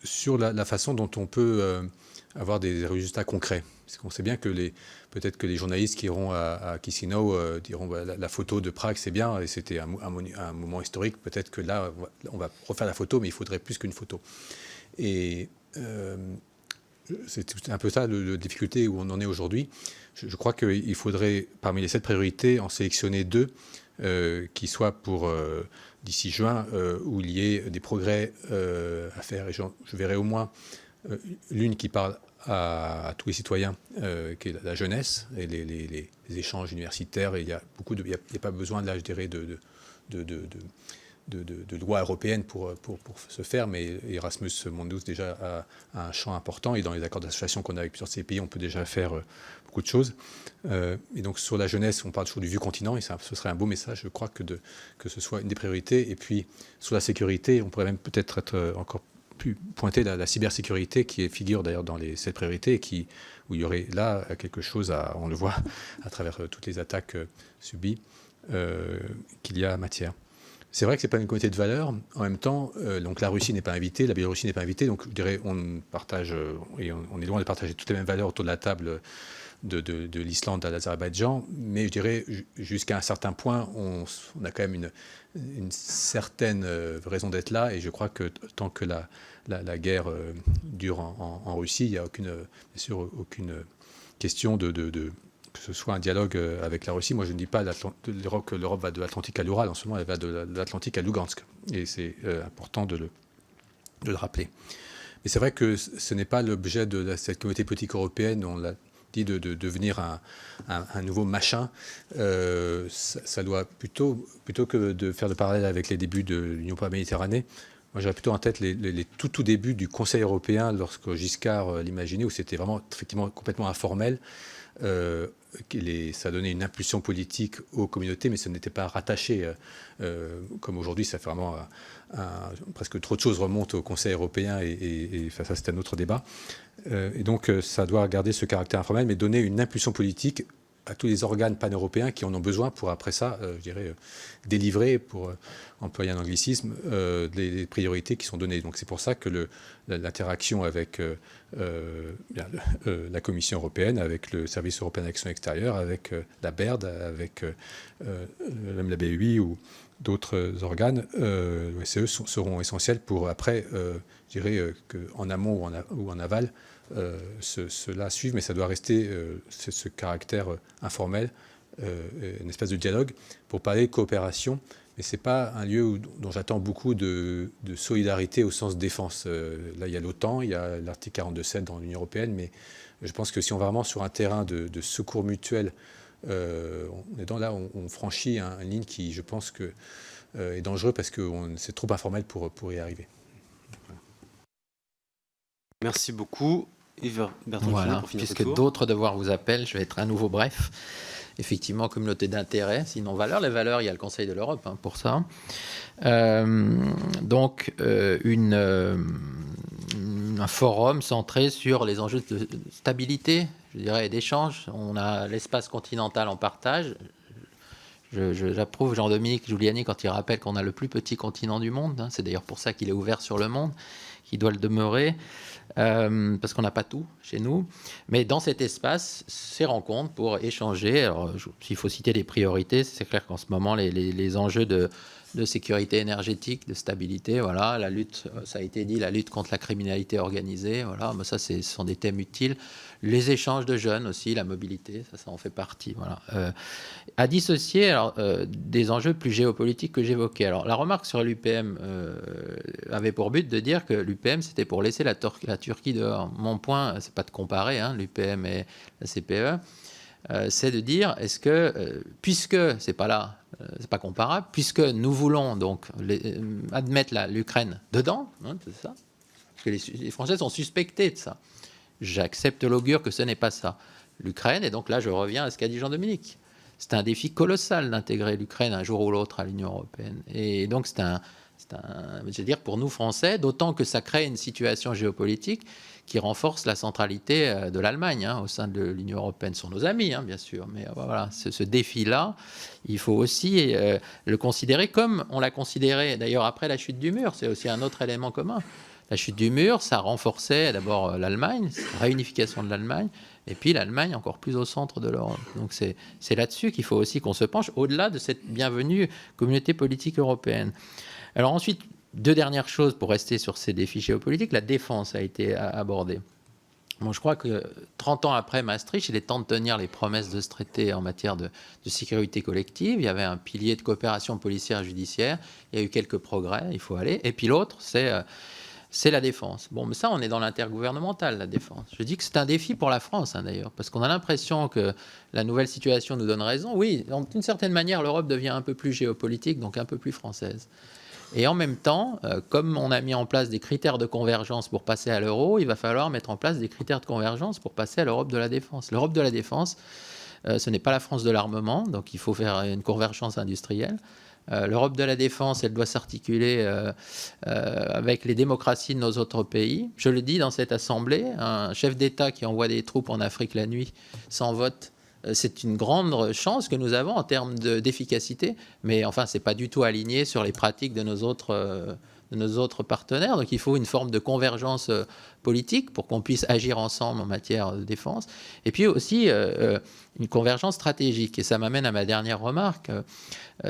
D: Sur la façon dont on peut avoir des résultats concrets. Parce qu'on sait bien que peut-être que les journalistes qui iront à Chisinau diront la photo de Prague, c'est bien, et c'était un moment historique. Peut-être que là, on va refaire la photo, mais il faudrait plus qu'une photo. Et c'est un peu ça la difficulté où on en est aujourd'hui. Je crois qu'il faudrait, parmi les 7 priorités, en sélectionner 2 qui soient pour d'ici juin, où il y ait des progrès à faire. Et je verrai au moins l'une qui parle à tous les citoyens, qui est la jeunesse et les échanges universitaires. Et il n'y a pas besoin, là, je dirais, de loi européenne pour se faire, mais Erasmus Mundus déjà a un champ important, et dans les accords d'association qu'on a avec plusieurs de ces pays, on peut déjà faire beaucoup de choses. Et donc sur la jeunesse, on parle toujours du vieux continent, et ce serait un beau message, je crois, que ce soit une des priorités. Et puis sur la sécurité, on pourrait même peut-être être encore plus pointer la cybersécurité, qui figure d'ailleurs dans les 7 priorités, et où il y aurait là quelque chose, on le voit à travers toutes les attaques subies, qu'il y a matière. C'est vrai que ce n'est pas une communauté de valeurs. En même temps, donc la Russie n'est pas invitée, la Biélorussie n'est pas invitée. Donc je dirais, on est loin de partager toutes les mêmes valeurs autour de la table de l'Islande à l'Azerbaïdjan. Mais je dirais, jusqu'à un certain point, on a quand même une certaine raison d'être là. Et je crois que tant que la guerre dure en Russie, il n'y a bien sûr aucune question que ce soit un dialogue avec la Russie. Moi, je ne dis pas que l'Europe va de l'Atlantique à l'Ural. En ce moment, elle va de l'Atlantique à Lugansk. Et c'est important de le rappeler. Mais c'est vrai que ce n'est pas l'objet de cette communauté politique européenne. On l'a dit, de devenir un nouveau machin. Ça doit plutôt que de faire le parallèle avec les débuts de l'Union pour la Méditerranée, moi, j'aurais plutôt en tête les tout débuts du Conseil européen, lorsque Giscard l'imaginait, où c'était vraiment effectivement complètement informel. Ça donnait une impulsion politique aux communautés, mais ce n'était pas rattaché. Comme aujourd'hui, ça fait vraiment presque trop de choses remontent au Conseil européen, et ça, c'est un autre débat. Et donc, ça doit garder ce caractère informel, mais donner une impulsion politique à tous les organes pan-européens qui en ont besoin pour, après ça, je dirais, délivrer, pour employer un anglicisme, les priorités qui sont données. Donc c'est pour ça que l'interaction avec la Commission européenne, avec le Service européen d'action extérieure, avec la BERD, avec même la BEI ou d'autres organes, l'OSCE seront essentiels pour, après, je dirais, qu'en amont ou en aval, cela suive, mais ça doit rester ce caractère informel, une espèce de dialogue, pour parler de coopération. Mais ce n'est pas un lieu dont j'attends beaucoup de solidarité au sens défense. Là, il y a l'OTAN, il y a l'article 42.7 dans l'Union européenne, mais je pense que si on va vraiment sur un terrain de secours mutuel, on franchit une ligne qui, je pense, est dangereuse parce que c'est trop informel pour y arriver.
A: Voilà. Merci beaucoup. Yves Bertrand,
E: voilà,
A: pour finir
E: puisque
A: tour.
E: d'autres devoirs vous appellent, je vais être à nouveau bref. Effectivement, communauté d'intérêt, sinon valeurs. Les valeurs, il y a le Conseil de l'Europe pour ça. Donc, un forum centré sur les enjeux de stabilité, je dirais, et d'échange. On a l'espace continental en partage. J'approuve Jean-Dominique Giuliani quand il rappelle qu'on a le plus petit continent du monde. C'est d'ailleurs pour ça qu'il est ouvert sur le monde, qu'il doit le demeurer. Parce qu'on n'a pas tout chez nous. Mais dans cet espace, ces rencontres pour échanger, alors s'il faut citer des priorités, c'est clair qu'en ce moment, les enjeux de sécurité énergétique, de stabilité, voilà, la lutte, ça a été dit, la lutte contre la criminalité organisée, voilà, mais ça, ce sont des thèmes utiles. Les échanges de jeunes aussi, la mobilité, ça en fait partie, voilà. À dissocier alors, des enjeux plus géopolitiques que j'évoquais. Alors, la remarque sur l'UPM avait pour but de dire que l'UPM, c'était pour laisser la Turquie dehors. Mon point, c'est pas de comparer l'UPM et la CPE, c'est de dire, est-ce que, puisque c'est pas là, c'est pas comparable, puisque nous voulons donc admettre l'Ukraine dedans, c'est ça, parce que les Français sont suspectés de ça. J'accepte l'augure que ce n'est pas ça. L'Ukraine, et donc là je reviens à ce qu'a dit Jean-Dominique, c'est un défi colossal d'intégrer l'Ukraine un jour ou l'autre à l'Union européenne. Et donc je veux dire, pour nous Français, d'autant que ça crée une situation géopolitique qui renforce la centralité de l'Allemagne au sein de l'Union européenne. Ce sont nos amis, bien sûr, mais voilà, ce défi-là, il faut aussi le considérer comme on l'a considéré d'ailleurs après la chute du mur. C'est aussi un autre élément commun. La chute du mur, ça renforçait d'abord l'Allemagne, la réunification de l'Allemagne, et puis l'Allemagne encore plus au centre de l'Europe. Donc c'est là-dessus qu'il faut aussi qu'on se penche, au-delà de cette bienvenue communauté politique européenne. Alors ensuite, deux dernières choses pour rester sur ces défis géopolitiques. La défense a été abordée. Bon, je crois que 30 ans après Maastricht, il est temps de tenir les promesses de ce traité en matière de sécurité collective. Il y avait un pilier de coopération policière et judiciaire. Il y a eu quelques progrès, il faut aller. Et puis l'autre, c'est la défense. Bon, mais ça, on est dans l'intergouvernemental, la défense. Je dis que c'est un défi pour la France, d'ailleurs, parce qu'on a l'impression que la nouvelle situation nous donne raison. Oui, d'une certaine manière, l'Europe devient un peu plus géopolitique, donc un peu plus française. Et en même temps, comme on a mis en place des critères de convergence pour passer à l'euro, il va falloir mettre en place des critères de convergence pour passer à l'Europe de la défense. L'Europe de la défense, ce n'est pas la France de l'armement, donc il faut faire une convergence industrielle. L'Europe de la défense, elle doit s'articuler avec les démocraties de nos autres pays. Je le dis dans cette assemblée, un chef d'État qui envoie des troupes en Afrique la nuit sans vote, c'est une grande chance que nous avons en termes d'efficacité, mais enfin, ce n'est pas du tout aligné sur les pratiques de nos autres partenaires. Donc il faut une forme de convergence politique pour qu'on puisse agir ensemble en matière de défense. Et puis aussi une convergence stratégique. Et ça m'amène à ma dernière remarque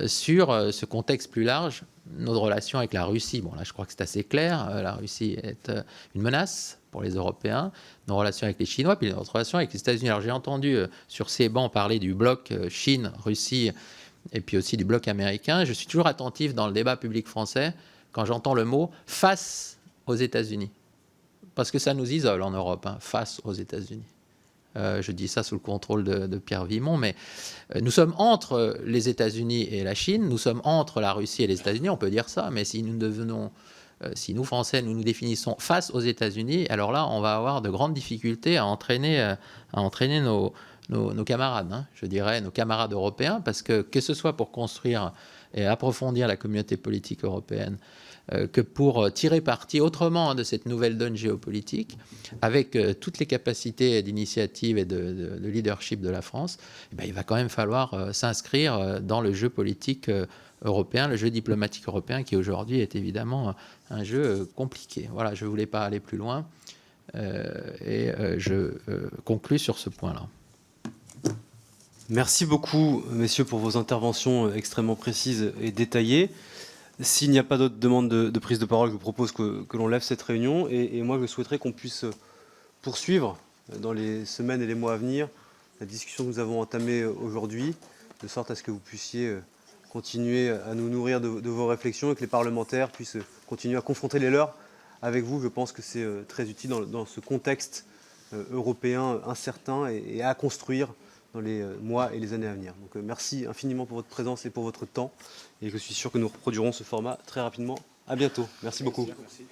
E: sur ce contexte plus large, nos relations avec la Russie. Bon, là, je crois que c'est assez clair. La Russie est une menace pour les Européens, nos relations avec les Chinois, puis notre relation avec les États-Unis. Alors j'ai entendu sur ces bancs parler du bloc Chine, Russie, et puis aussi du bloc américain. Je suis toujours attentif dans le débat public français quand j'entends le mot « face aux États-Unis », parce que ça nous isole en Europe, face aux États-Unis. Je dis ça sous le contrôle de Pierre Vimont, mais nous sommes entre les États-Unis et la Chine, nous sommes entre la Russie et les États-Unis, on peut dire ça, mais si nous Français, nous définissons face aux États-Unis, alors là, on va avoir de grandes difficultés à entraîner nos camarades, je dirais nos camarades européens, parce que ce soit pour construire et approfondir la communauté politique européenne, que pour tirer parti autrement de cette nouvelle donne géopolitique, avec toutes les capacités d'initiative et de leadership de la France, il va quand même falloir s'inscrire dans le jeu politique européen, le jeu diplomatique européen, qui aujourd'hui est évidemment un jeu compliqué. Voilà, je ne voulais pas aller plus loin et je conclus sur ce point-là.
A: Merci beaucoup, messieurs, pour vos interventions extrêmement précises et détaillées. S'il n'y a pas d'autres demandes de prise de parole, je vous propose que l'on lève cette réunion. Et moi, je souhaiterais qu'on puisse poursuivre dans les semaines et les mois à venir la discussion que nous avons entamée aujourd'hui, de sorte à ce que vous puissiez continuer à nous nourrir de vos réflexions et que les parlementaires puissent continuer à confronter les leurs avec vous. Je pense que c'est très utile dans ce contexte européen incertain et à construire dans les mois et les années à venir. Donc merci infiniment pour votre présence et pour votre temps. Et je suis sûr que nous reproduirons ce format très rapidement. À bientôt. Merci beaucoup. Merci.